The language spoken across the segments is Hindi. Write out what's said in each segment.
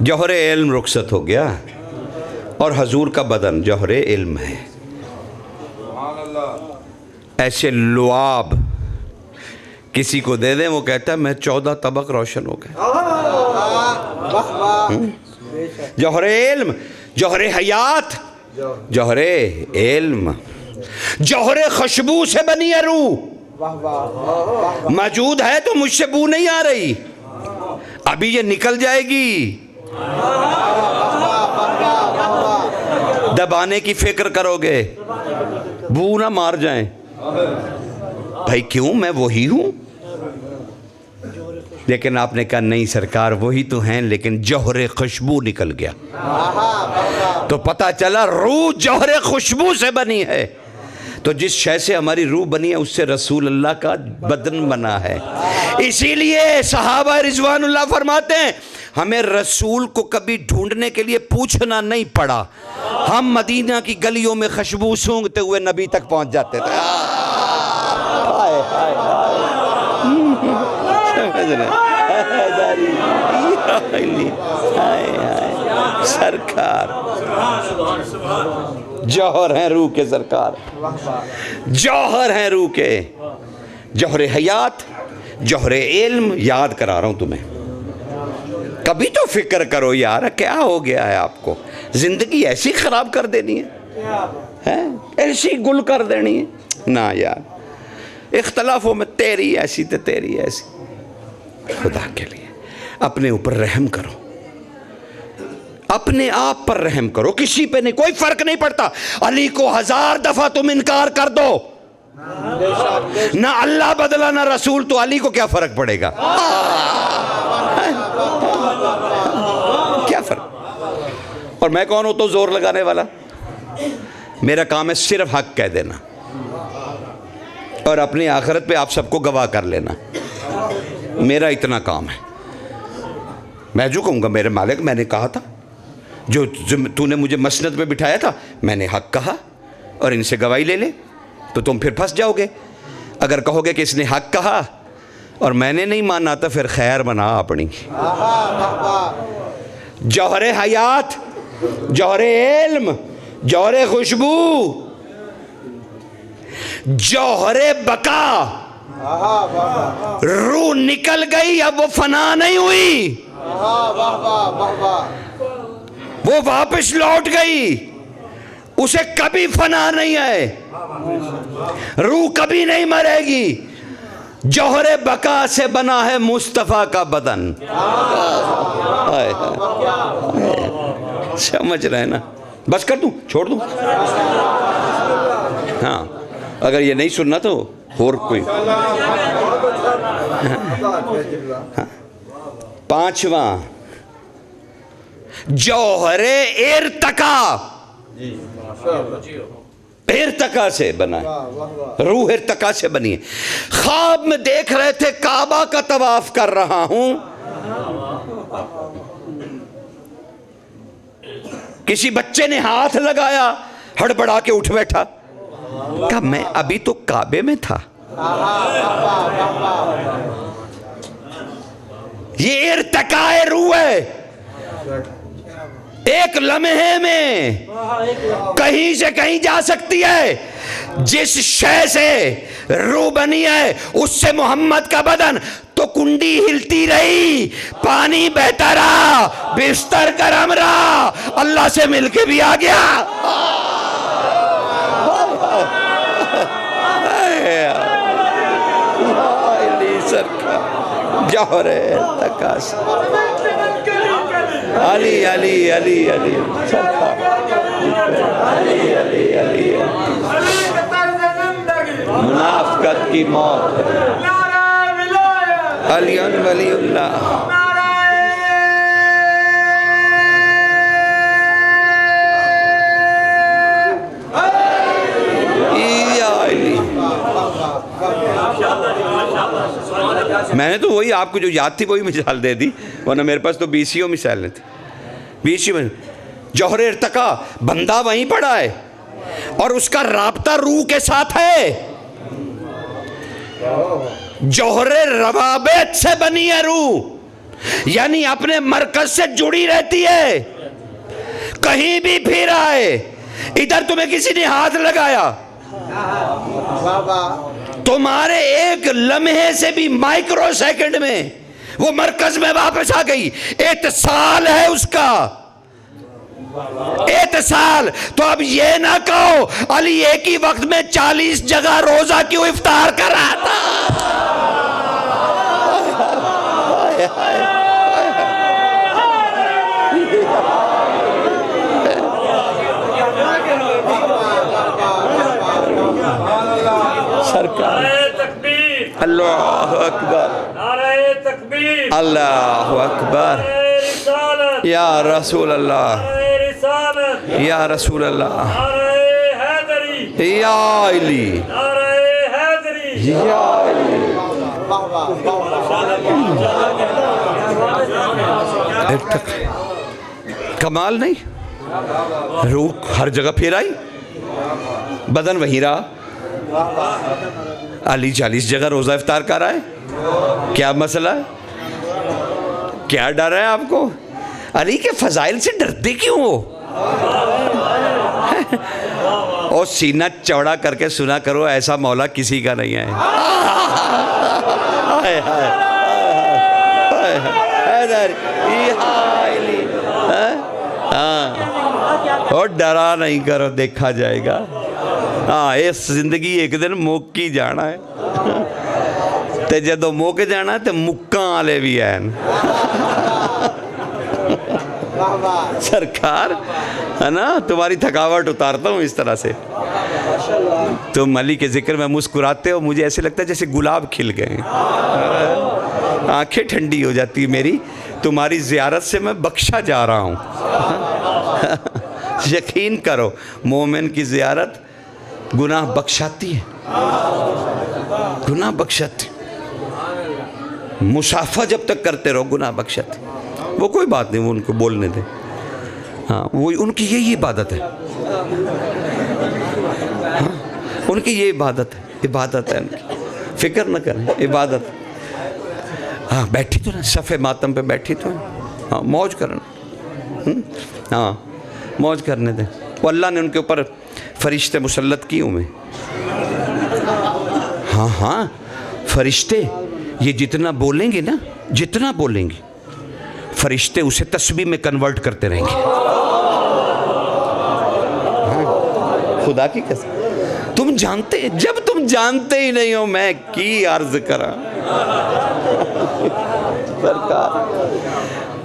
जौहर इल्म रुखसत हो गया और हजूर का बदन जौहर इल्म है। ऐसे लुआब किसी को दे दें, वो कहता है मैं 14 तबक रोशन हो गए। जौहर इल्म, जौहर हयात, जौहर इल्म, जौहर खुशबू से बनी है रूह। मौजूद है तो मुझसे बू नहीं आ रही, अभी ये निकल जाएगी। दबाने की फिक्र करोगे, बू ना मार जाए। भाई क्यों, मैं वही हूं। लेकिन आपने कहा नहीं सरकार वही तो हैं, लेकिन जौहर खुशबू निकल गया। तो पता चला रूह जौहर खुशबू से बनी है। तो जिस शय से हमारी रूह बनी है उससे रसूल अल्लाह का बदन बना है। इसीलिए सहाबा रिजवानुल्लाह फरमाते हैं हमें रसूल को कभी ढूंढने के लिए पूछना नहीं पड़ा। हम मदीना की गलियों में खुशबू सूंघते हुए नबी तक पहुंच जाते थे। सरकार जौहर हैं रूह के, सरकार जौहर हैं रूह के, जौहर हयात, जौहर इल्म। याद करा रहा हूं तुम्हें, कभी तो फिक्र करो यार, क्या हो गया है आपको? जिंदगी ऐसी खराब कर देनी है, ऐसी गुल कर देनी है ना यार। इख्तलाफों में तेरी ऐसी तो तेरी ऐसी। खुदा के लिए अपने ऊपर रहम करो, अपने आप पर रहम करो, किसी पे नहीं, कोई फर्क नहीं पड़ता। अली को 1000 दफा तुम इनकार कर दो, ना अल्लाह बदला ना रसूल, तो अली को क्या फर्क पड़ेगा? क्या फर्क? और मैं कौन हूं तो जोर लगाने वाला? मेरा काम है सिर्फ हक कह देना और अपनी आखिरत पे आप सबको गवाह कर लेना। मेरा इतना काम है। मैं जो कहूंगा मेरे मालिक, मैंने कहा था, जो तूने मुझे मसनद पे बिठाया था, मैंने हक कहा और इनसे गवाही ले ले, तो तुम फिर फंस जाओगे। अगर कहोगे कि इसने हक कहा और मैंने नहीं माना, तो फिर खैर बना अपनी। जौहर हयात, जौहर इल्म, जौहर खुशबू, जौहर बका। रूह निकल गई, अब वो फना नहीं हुई, वो वापस लौट गई, उसे कभी फना नहीं है, रूह कभी नहीं मरेगी। जौहर बका से बना है मुस्तफा का बदन। समझ रहे ना? बस कर दूं, छोड़ दूं? हाँ, अगर ये नहीं सुनना तो और कोई। हाँ। 5वां जौहर इर्तका, इर्तका से बना है, रूह इर्तका से बनी है। ख्वाब में देख रहे थे काबा का तवाफ कर रहा हूं, किसी बच्चे ने हाथ लगाया, हड़बड़ा के उठ बैठा, कहा मैं अभी तो काबे में था। ये इर्तकाए रूह है। एक लम्हे में कहीं से कहीं जा सकती है। जिस शय से रूह बनी है उससे मोहम्मद का बदन, तो कुंडी हिलती रही, पानी बहता रहा, बिस्तर गरम रहा, अल्लाह से मिलके भी आ गया। जौहर तकास अली अली अली अली अली अली मुनाफिकत की मौत, अली वलीउल्लाह। मैंने तो वही आपको जो याद थी वही मिसाल दे दी, वरना मेरे पास तो 20 मिसालें थी। 20 में जौहर इर्तका, बंदा वहीं पड़ा है और उसका राब्ता रूह के साथ है। जौहर रवाबत से बनी है रूह, यानी अपने मरकज से जुड़ी रहती है। कहीं भी फिर आए, इधर तुम्हें किसी ने हाथ लगाया, तुम्हारे एक लम्हे से भी माइक्रो सेकंड में वो मरकज में वापस आ गई। इत्तिसाल है उसका, इत्तिसाल। तो अब ये ना कहो अली एक ही वक्त में 40 जगह रोजा क्यों इफ्तार कर रहा था। सरकार अल्लाह अकबर, अल्लाह अकबर, या रसूल अल्लाह, या रसूल अल्लाह, या अली, या अली। कमाल नहीं, रूह हर जगह फिर आई, बदन वहीं रहा। अली 40 जगह रोजा इफ्तार कर रहा है, क्या मसला है, क्या डर है आपको? अली के फजाइल से डरते क्यों हो? और सीना चौड़ा करके सुना करो, ऐसा मौला किसी का नहीं है। और डरा नहीं करो, देखा जाएगा। हाँ, इस जिंदगी एक दिन मुक ही जाना है, ते जदों मुक जाना ते मुक्कां वाले भी हैं। सरकार है ना, तुम्हारी थकावट उतारता हूँ इस तरह से। तुम अली के जिक्र में मुस्कुराते हो, मुझे ऐसे लगता है जैसे गुलाब खिल गए, आंखें ठंडी हो जाती है मेरी। तुम्हारी ज़ियारत से मैं बख्शा जा रहा हूँ। यकीन करो, मोमिन की ज़ियारत गुनाह बख्शाती है, गुनाह बख्शाती। मुसाफा जब तक करते रहो गुनाह बख्शाती। वो कोई बात नहीं, वो उनको बोलने दे। हाँ, वो उनकी यही इबादत है। हाँ, उनकी ये इबादत है, इबादत है उनकी, फिक्र न करें, इबादत। हाँ, बैठी तो ना सफ़े मातम पे बैठी तो, हाँ मौज करना, हाँ मौज करने दें। वो अल्लाह ने उनके ऊपर फरिश्ते मुसल्लत किए हुए। हाँ हाँ, फरिश्ते ये जितना बोलेंगे ना, जितना बोलेंगे फरिश्ते उसे तस्बीह में कन्वर्ट करते रहेंगे। हाँ, खुदा की कसम, तुम जानते, जब तुम जानते ही नहीं हो मैं की अर्ज करा। सरकार,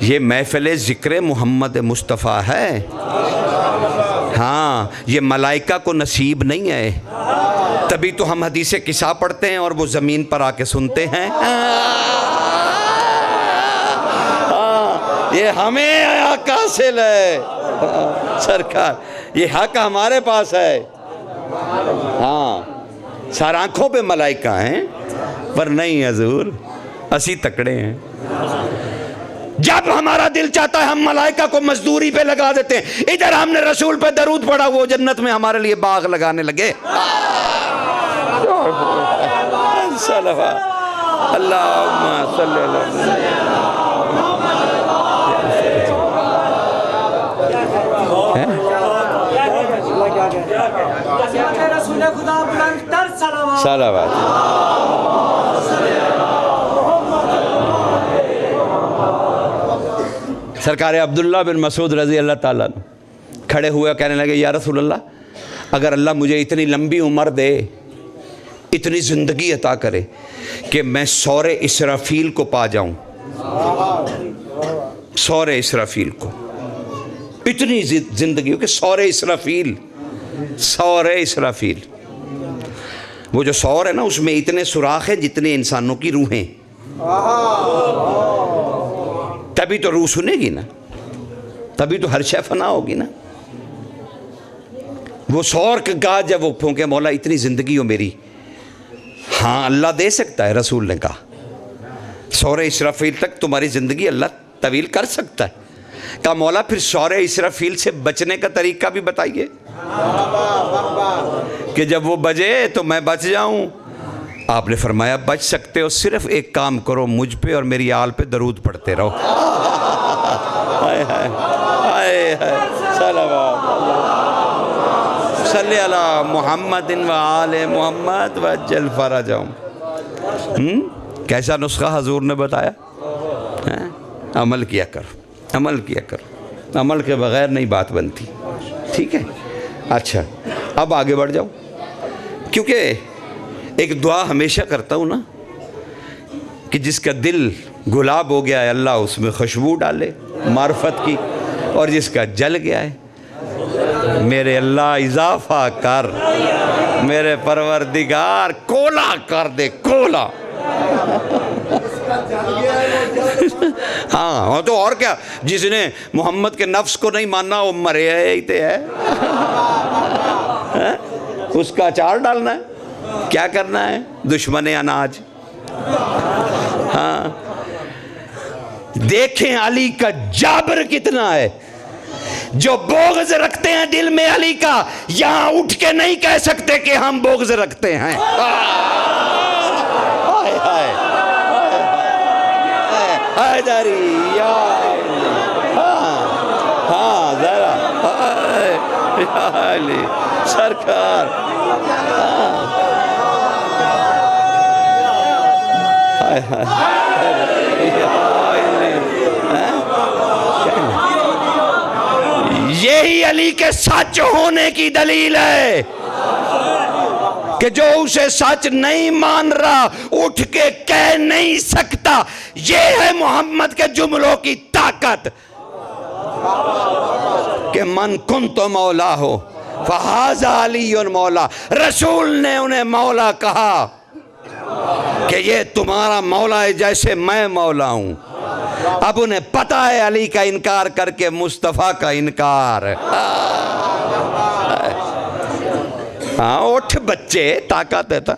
ये महफिल ज़िक्र मोहम्मद मुस्तफ़ा है। हाँ, ये मलाइका को नसीब नहीं है, तभी तो हम हदीसे किसा पढ़ते हैं और वो ज़मीन पर आके सुनते हैं। ये हमें हक हासिल है। सरकार, ये हक हमारे पास है। हाँ, सार आँखों पे मलाइका हैं, पर नहीं हजूर, असी तकड़े हैं। जब हमारा दिल चाहता है हम मलाइका को मजदूरी पे लगा देते हैं। इधर हमने रसूल पे दरूद पढ़ा, वो जन्नत में हमारे लिए बाग लगाने लगे। अल्लाहुम्मा सल्ली अला सलावत। सरकार अब्दुल्ला बिन मसूद रज़ी अल्लाह ताला खड़े हुए कहने लगे, या रसूल अल्लाह, अगर अल्लाह मुझे इतनी लंबी उम्र दे, इतनी ज़िंदगी अता करे कि मैं सौरे इसराफील को पा जाऊं, सौरे इसराफील को, इतनी ज़िंदगी हो कि सौरे इसराफील, सौरे इसराफील, वो जो सौर है ना उसमें इतने सुराख हैं जितने इंसानों की रूहें, तभी तो रूह सुनेगी ना, तभी तो हर शय फना होगी ना। वो सौर का जब वो फूंके, मौला इतनी ज़िंदगी हो मेरी। हाँ, अल्लाह दे सकता है, रसूल ने कहा सौरे इसराफील तक तुम्हारी ज़िंदगी अल्लाह तवील कर सकता है। कहा मौला फिर सौरे इसराफील से बचने का तरीका भी बताइए कि जब वो बजे तो मैं बच जाऊं, आपने फरमाया बच सकते हो, सिर्फ एक काम करो, मुझ पे और मेरी आल पे दरूद पढ़ते रहो। हाय हाय हाय हाय, सल्ले अला मुहम्मदिन व आले मुहम्मद व जल फरजहुम। कैसा नुस्खा हजूर ने बताया है? अमल किया करो, अमल किया करो, अमल के बगैर नहीं बात बनती। ठीक है, अच्छा अब आगे बढ़ जाओ, क्योंकि एक दुआ हमेशा करता हूँ ना कि जिसका दिल गुलाब हो गया है अल्लाह उसमें खुशबू डाले मार्फत की, और जिसका जल गया है मेरे अल्लाह इजाफा कर, मेरे परवरदिगार कोला कर दे, कोला। हाँ तो और क्या, जिसने मोहम्मद के नफ्स को नहीं माना वो मरे है, यही तो है? उसका अचार डालना है, क्या करना है, दुश्मन अनाज। हाँ देखें अली का जाबर कितना है, जो बोगज रखते हैं दिल में अली का, यहां उठ के नहीं कह सकते कि हम बोगज रखते हैं। हाय हाय हैदरी या, हाँ जरा अली सरकार, हाय हाय यही अली के सच होने की दलील है कि जो उसे सच नहीं मान रहा उठ के कह नहीं सकता। ये है मोहम्मद के जुमलों की ताकत कि मन कुन तो मौला हो फहाजा अली और मौला। रसूल ने उन्हें मौला कहा कि ये तुम्हारा मौला है जैसे मैं मौला हूं। अब उन्हें पता है अली का इनकार करके मुस्तफ़ा का इनकार। हाँ उठ बच्चे, ताकत है था।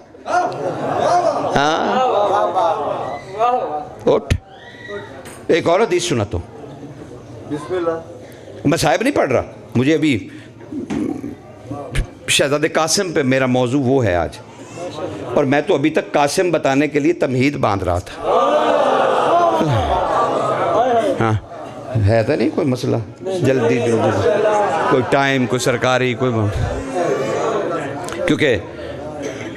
हाँ उठ, एक और हदीस सुना तो। मैं साहिब नहीं पढ़ रहा, मुझे अभी शहजादे कासिम पे मेरा मौजू वो है आज, और मैं तो अभी तक कासिम बताने के लिए तमहीद बांध रहा था। हाँ है तो नहीं कोई मसला, जल्दी जल्दी कोई टाइम, कोई सरकारी, कोई, क्योंकि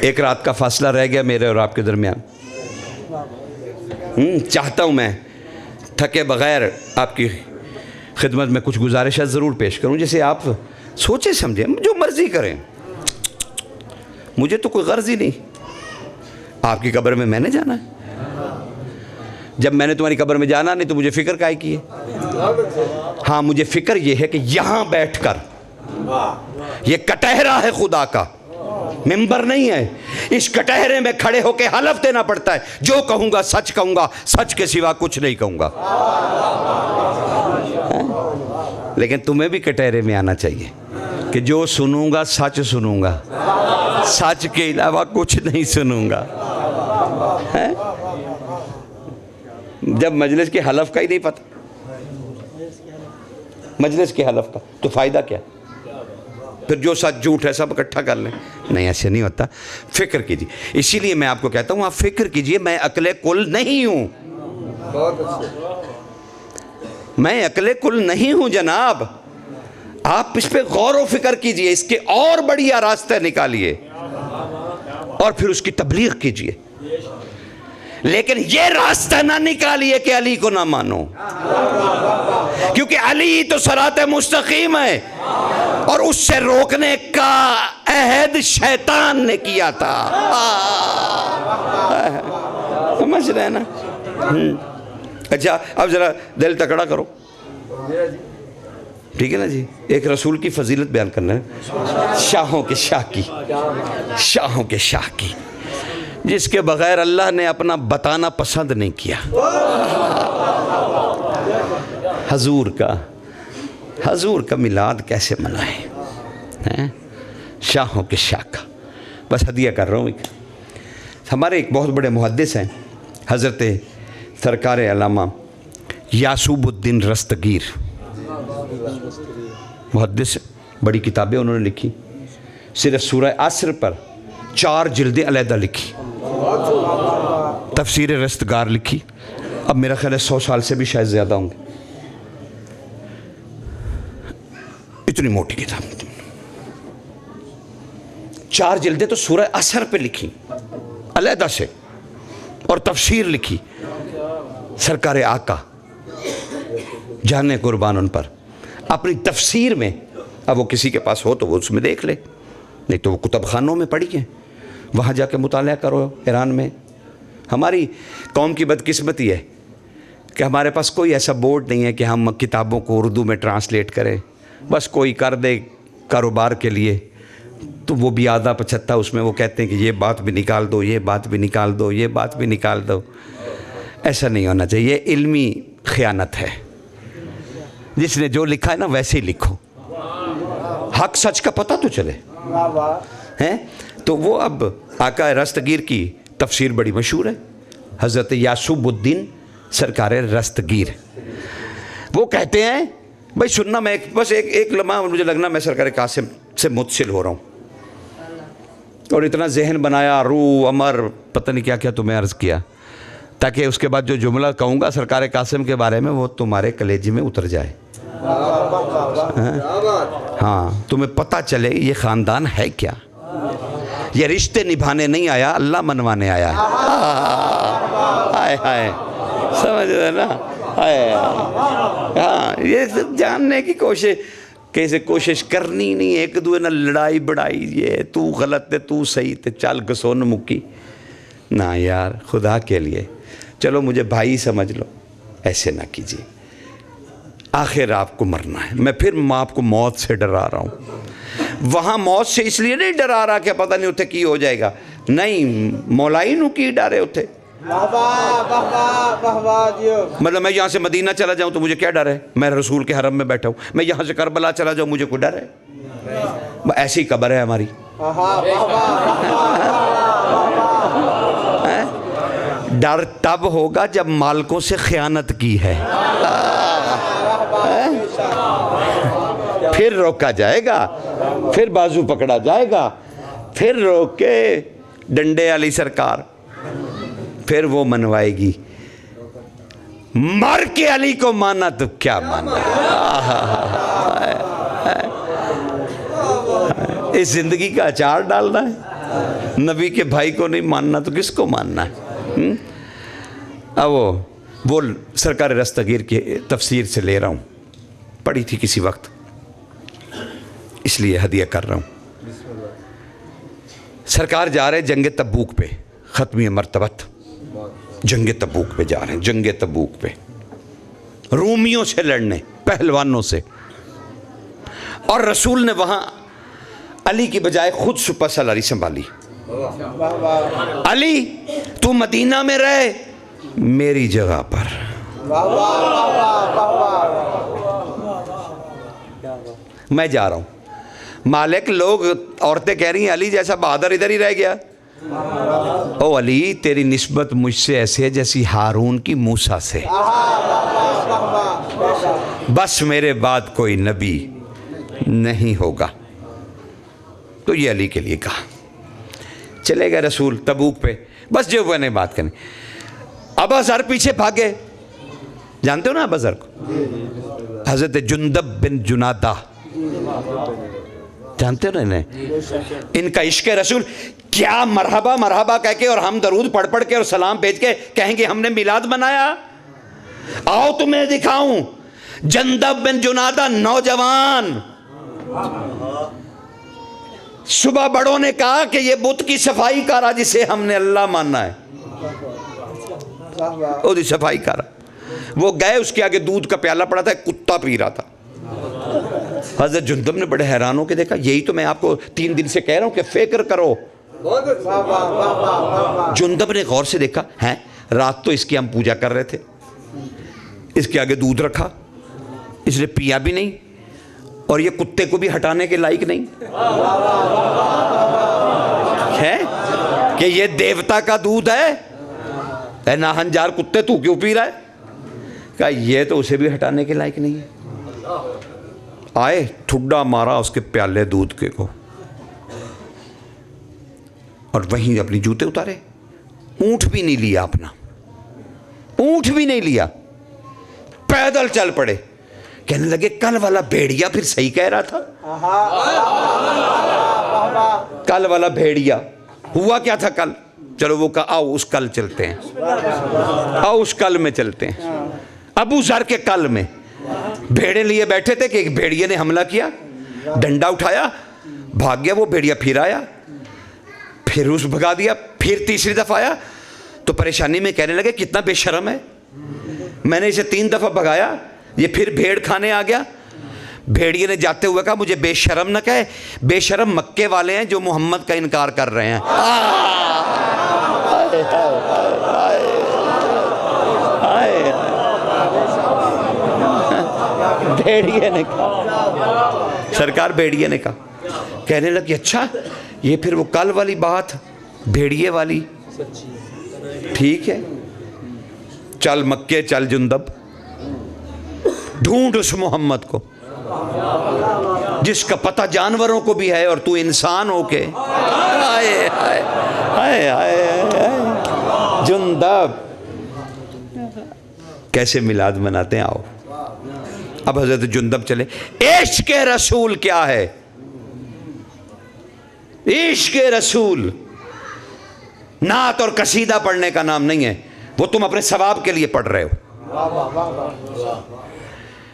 एक रात का फासला रह गया मेरे और आपके दरमियान। चाहता हूँ मैं थके बगैर आपकी खिदमत में कुछ गुजारिश ज़रूर पेश करूँ, जैसे आप सोचे समझे, जो मर्ज़ी करें, मुझे तो कोई गर्ज ही नहीं। आपकी कब्र में मैंने जाना है, जब मैंने तुम्हारी कब्र में जाना नहीं तो मुझे फ़िक्र काहे की है। हाँ मुझे फ़िक्र ये है कि यहाँ बैठकर, ये कटहरा है खुदा का, मिंबर नहीं है, इस कटहरे में खड़े होके हलफ देना पड़ता है, जो कहूँगा सच कहूँगा, सच के सिवा कुछ नहीं कहूँगा। लेकिन तुम्हें भी कटहरे में आना चाहिए कि जो सुनूंगा सच सुनूंगा, सच के अलावा कुछ नहीं सुनूंगा। जब मजलिस के हलफ का ही नहीं पता, मजलिस के हलफ का तो फ़ायदा क्या, फिर जो सच झूठ है सब इकट्ठा कर लें। नहीं ऐसे नहीं होता, फ़िक्र कीजिए। इसीलिए मैं आपको कहता हूँ आप फ़िक्र कीजिए, मैं अकले कुल नहीं हूँ, मैं अकले कुल नहीं हूँ जनाब। आप इस पे गौर व फिक्र कीजिए, इसके और बढ़िया रास्ते निकालिए और फिर उसकी तबलीग कीजिए, लेकिन ये रास्ता ना निकालिए कि अली को ना मानो, क्योंकि अली तो सराते मुस्तकीम है और उससे रोकने का अहद शैतान ने किया था। समझ रहे हैं ना? अच्छा अब जरा दिल तकड़ा करो, ठीक है ना जी। एक रसूल की फजीलत बयान करना है, शाहों के शाह की, शाहों के शाह की, जिसके बगैर अल्लाह ने अपना बताना पसंद नहीं किया। हजूर का मिलाद कैसे मनाए हैं? शाहों के शाह का बस हदिया कर रहा हूँ। हमारे एक बहुत बड़े मुहद्दिस हैं हज़रत सरकार अल्लामा यासूबुद्दीन रस्तगीर, मुहद्दिस, बड़ी किताबें उन्होंने लिखी। सिर्फ सूरह असर पर 4 जिल्दें अलहदा लिखी। तफसीर रस्तगार लिखी, अब मेरा ख्याल है 100 साल से भी शायद ज़्यादा होंगे, इतनी मोटी किताब, 4 जिल्दें तो सूरह असर पे लिखी अलहदा से, और तफसीर लिखी सरकार आका, जाने कुर्बान उन पर, अपनी तफसीर में। अब वो किसी के पास हो तो वो उसमें देख ले, नहीं तो वो कुतुब खानों में पढ़ी है, वहाँ जाके मुताला करो। ईरान में हमारी कौम की बदकिस्मती है कि हमारे पास कोई ऐसा बोर्ड नहीं है कि हम किताबों को उर्दू में ट्रांसलेट करें। बस कोई कर दे कारोबार के लिए तो वो भी आधा पछत्ता उसमें वो कहते हैं कि ये बात भी निकाल दो, ये बात भी निकाल दो, ये बात भी निकाल दो। ऐसा नहीं होना चाहिए, ये इल्मी ख़यानत है। जिसने जो लिखा है ना वैसे ही लिखो, हक सच का पता तो चले हैं। तो वो अब आका रस्तगीर की तफसीर बड़ी मशहूर है, हज़रत यासूबुद्दीन सरकार रस्तगीर। वो कहते हैं भाई सुनना, मैं बस एक लम्हा मुझे लगना मैं सरकार कासिम से मुतसिल हो रहा हूँ, और इतना जहन बनाया, रू अमर पता नहीं क्या क्या तुम्हें अर्ज़ किया, ताकि उसके बाद जो जुमला कहूँगा सरकार कासिम के बारे में वो तुम्हारे कलेजे में उतर जाए। हाँ, तुम्हें पता चले ये ख़ानदान है क्या, ये रिश्ते निभाने नहीं आया, अल्लाह मनवाने आया। हाय हाय, समझ रहे ना, हाय। हाँ, ये जानने की कोशिश, कैसे कोशिश करनी नहीं, एक दूसरे ना लड़ाई बड़ाई, ये तू गलत है तू सही ते चल घसोन मुक्की ना यार, खुदा के लिए चलो मुझे भाई समझ लो, ऐसे ना कीजिए। आखिर आपको मरना है। मैं फिर आपको मौत से डरा रहा हूँ। वहाँ मौत से इसलिए नहीं डरा रहा कि पता नहीं उठे की हो जाएगा, नहीं, मौलाई नू की डरे उठे। मतलब मैं यहाँ से मदीना चला जाऊँ तो मुझे क्या डर है, मैं रसूल के हरम में बैठा हूँ। मैं यहाँ से करबला चला जाऊँ मुझे कोई डर है? ऐसी कब्र है हमारी। डर तब होगा जब मालिकों से खयानत की है, फिर रोका जाएगा, फिर बाजू पकड़ा जाएगा, फिर रोक के डंडे वाली सरकार, फिर वो मनवाएगी। मर के अली को माना तो क्या माना, इस जिंदगी का अचार डालना है। नबी के भाई को नहीं मानना तो किसको मानना है? अब वो सरकार रस्तगीर की तफसीर से ले रहा हूँ, पढ़ी थी किसी वक्त, इसलिए हदिया कर रहा हूँ। सरकार जा रहे जंग तबूक पे, ख़त्मी मरतबत जंग तबूक पे जा रहे हैं, जंग तबूक पे रूमियों से लड़ने, पहलवानों से। और रसूल ने वहाँ अली की बजाय खुद सुपह सलारी संभाली। अली तू मदीना में रहे मेरी जगह पर। मैं जा रहा हूँ, मालिक लोग औरतें कह रही हैं अली जैसा बहादुर इधर ही रह गया। ओ अली तेरी निस्बत मुझसे ऐसे है जैसी हारून की मूसा से, बस मेरे बाद कोई नबी नहीं होगा। तो ये अली के लिए कहा। चले गए रसूल तबूक पे, बस जो वो नहीं बात करनी। अबा ज़र पीछे भागे, जानते हो ना अबा ज़र को, हज़रत जुंदब बिन जुनादा, जानते हो ना इन्हें? इनका इश्क रसूल, क्या मरहबा मरहबा कह के और हम दरूद पढ़ पढ़ के और सलाम भेज के कहेंगे हमने मिलाद मनाया। आओ तुम्हें दिखाऊं। जुंदब बिन जुनादा नौजवान, सुबह बड़ों ने कहा कि ये बुत की सफाई करा जिसे हमने अल्लाह माना है, ओदी सफाई करा। वो गए, उसके आगे दूध का प्याला पड़ा था, कुत्ता पी रहा था। हज़रत जुंदब ने बड़े हैरान होकर देखा, यही तो मैं आपको 3 दिन से कह रहा हूं कि फिक्र करो। जुंदब ने गौर से देखा, है रात तो इसकी हम पूजा कर रहे थे, इसके आगे दूध रखा, इसने पिया भी नहीं, और ये कुत्ते को भी हटाने के लायक नहीं है कि ये देवता का दूध है, नाहनजार कुत्ते तू क्यों पी रहा है? कहा ये तो उसे भी हटाने के लायक नहीं है। आए, ठुड्डा मारा उसके प्याले दूध के को, और वहीं अपनी जूते उतारे ऊंट भी नहीं लिया अपना, ऊंट भी नहीं लिया, पैदल चल पड़े। कहने लगे कल वाला भेड़िया फिर सही कह रहा था। कल वाला भेड़िया हुआ क्या था कल? चलो वो कहा आओ उस कल चलते हैं, आओ उस कल में चलते हैं। अबू जर के कल में भेड़े लिए बैठे थे कि एक भेड़िए ने हमला किया, डंडा उठाया, भाग गया वो भेड़िया, फिर आया, फिर उस भगा दिया, फिर तीसरी दफा आया तो परेशानी में कहने लगे कितना बेशर्म है, मैंने इसे 3 दफा भगाया, ये फिर भेड़ खाने आ गया। भेड़िए ने जाते हुए कहा मुझे बेशर्म न कहे, बेशर्म मक्के वाले हैं जो मोहम्मद का इनकार कर रहे हैं। भेड़िए ने कहा, सरकार भेड़िए ने कहा, कहने लगी अच्छा ये फिर वो कल वाली बात भेड़िए वाली, ठीक है चल मक्के चल जुंदब, ढूंढ उस मोहम्मद को जिसका पता जानवरों को भी है और तू इंसान होके। हाय हाय हाय हाय जुंदब, कैसे मिलाद मनाते हैं। आओ अब हजरत जुंदब चले। इश्क रसूल क्या है? इश्क रसूल नात और कसीदा पढ़ने का नाम नहीं है, वो तुम अपने सवाब के लिए पढ़ रहे हो,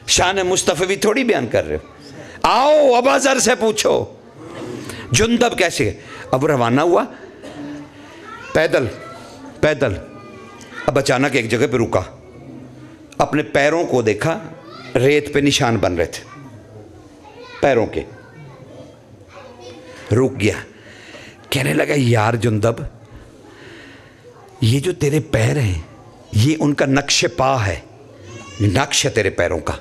शान मुस्तफवी थोड़ी बयान कर रहे हो। आओ अबू ज़र से पूछो जुंदब कैसे। अब रवाना हुआ पैदल पैदल। अब अचानक एक जगह पे रुका, अपने पैरों को देखा, रेत पे निशान बन रहे थे पैरों के, रुक गया। कहने लगा यार जुंदब, ये जो तेरे पैर हैं ये उनका नक्शे पा है, नक्श है तेरे पैरों का,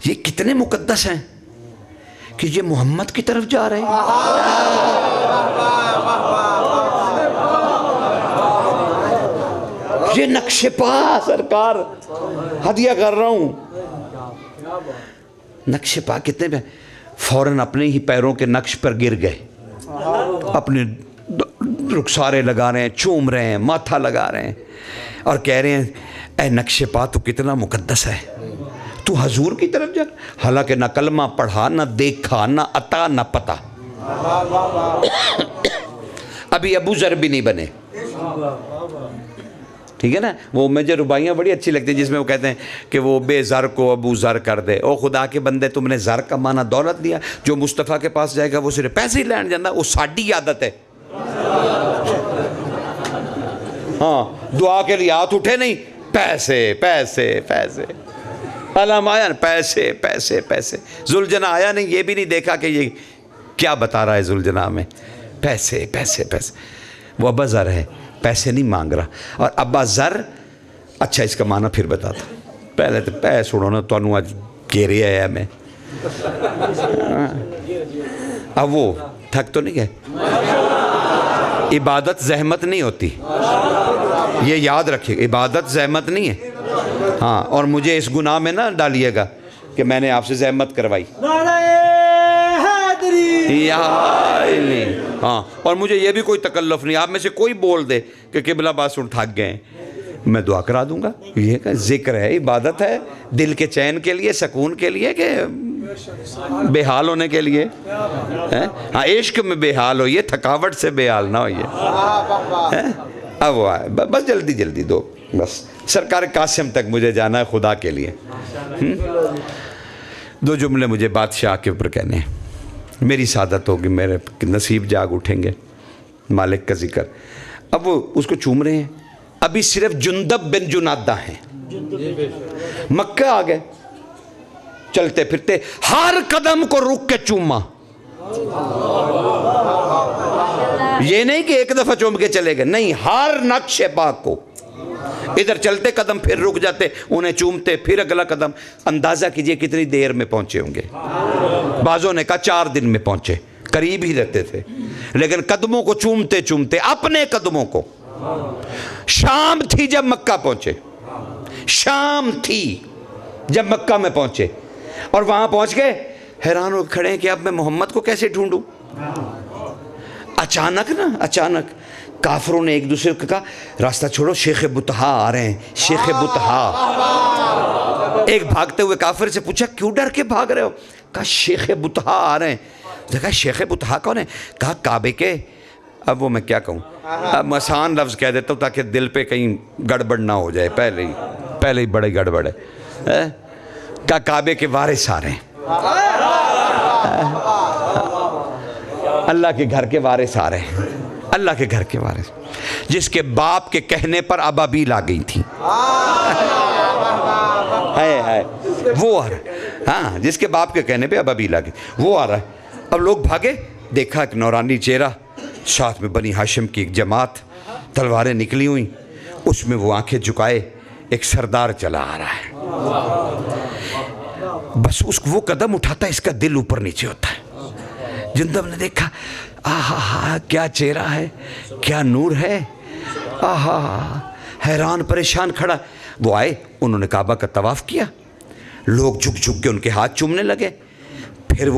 ये कितने मुकद्दस हैं कि ये मोहम्मद की तरफ जा रहे हैं। ये नक्शे पा सरकार हदिया कर रहा हूं, नक्शे पा कितने पे। फौरन अपने ही पैरों के नक्श पर गिर गए, अपने रुखसारे लगा रहे हैं, चूम रहे हैं, माथा लगा रहे हैं और कह रहे हैं ए नक्शे पा तू कितना मुकद्दस है, तू हजूर की तरफ जा। हालांकि ना कलमा पढ़ा, ना देखा, ना अता, ना पता। अभी अबू ज़र भी नहीं बने, ठीक है ना। वो मुझे रुबाइयाँ बड़ी अच्छी लगती हैं जिसमें वो कहते हैं कि वो बेज़र को अबू ज़र कर दे। ओ खुदा के बंदे, तुमने ज़र का माना दौलत दिया, जो मुस्तफ़ा के पास जाएगा वो सिर्फ पैसे ही लैंड जाता, वो साड़ी आदत है। हाँ दुआ के लिए हाथ उठे नहीं, पैसे पैसे पैसे, अलाम आया ना पैसे पैसे पैसे। जुलजना आया नहीं, ये भी नहीं देखा कि ये क्या बता रहा है जुलजना में, पैसे पैसे पैसे। वो अबू ज़र है, पैसे नहीं मांग रहा। और अबू ज़र, अच्छा इसका माना फिर बताता, पहले तो पैसे सुनो ना, तो आज घेरे आया मैं। अब वो थक तो नहीं गए। इबादत जहमत नहीं होती, ये याद रखिए, इबादत जहमत नहीं है। हाँ, और मुझे इस गुनाह में ना डालिएगा कि मैंने आपसे जहमत करवाई। हाँ, और मुझे ये भी कोई तकल्लुफ़ नहीं, आप में से कोई बोल दे कि किबला बात सुन थक गए, मैं दुआ करा दूंगा। ये का जिक्र है, इबादत है, दिल के चैन के लिए, सुकून के लिए, कि बेहाल होने के लिए है। हाँ, इश्क में बेहाल होइए, थकावट से बेहाल ना होइए। अब वो आए, बस जल्दी जल्दी दो, बस सरकार कासिम तक मुझे जाना है खुदा के लिए। 2 जुमले मुझे बादशाह के ऊपर कहने हैं, मेरी सादत होगी, मेरे नसीब जाग उठेंगे, मालिक का जिक्र। अब वो उसको चूम रहे हैं, अभी सिर्फ जुंदब बिन जुनादा हैं, मक्का आ गए, चलते फिरते हर कदम को रुक के चूमा। ये नहीं कि एक दफा चूम के चले गए, नहीं, हर नक्शे पाक को। इधर चलते कदम, फिर रुक जाते, उन्हें चूमते, फिर अगला कदम। अंदाजा कीजिए कितनी देर में पहुंचे होंगे। बाजों ने कहा 4 दिन में पहुंचे, करीब ही रहते थे, लेकिन कदमों को चूमते चूमते, अपने कदमों को। शाम थी जब मक्का पहुंचे, शाम थी जब मक्का में पहुंचे, और वहां पहुंच गए, हैरान हो खड़े हैं कि अब मैं मोहम्मद को कैसे ढूंढूं। अचानक काफरों ने एक दूसरे को कहा रास्ता छोड़ो, शेख बुतहा आ रहे हैं, शेख बुतहा। एक भागते हुए काफिर से पूछा क्यों डर के भाग रहे हो? कहा शेख बुतहा आ रहे हैं। देखा शेख बुतहा कौन है? कहा काबे के, अब वो मैं क्या कहूँ, अब आसान लफ्ज़ कह देता हूँ ताकि दिल पे कहीं गड़बड़ ना हो जाए, पहले ही बड़ी गड़बड़ है। कहा काबे के वारिस आ रहे हैं, अल्लाह के घर के वारिस आ रहे हैं, अल्लाह के घर के वारिस, जिसके बाप के कहने पर अबाबील आ गई थी। है वो आ रहा है, हाँ, जिसके बाप के कहने पे अबाबील आ गई, वो आ रहा है। अब लोग भागे, देखा एक नौरानी चेहरा, साथ में बनी हाशिम की एक जमात, तलवारें निकली हुई, उसमें वो आंखें झुकाए एक सरदार चला आ रहा है। बस वो कदम उठाता है, इसका दिल ऊपर नीचे होता है। जुंदब ने देखा, आहा क्या चेहरा है, क्या नूर है, आहा हैरान परेशान खड़ा। वो आए, उन्होंने काबा का तवाफ़ किया, लोग झुक झुक के उनके हाथ चूमने लगे। फिर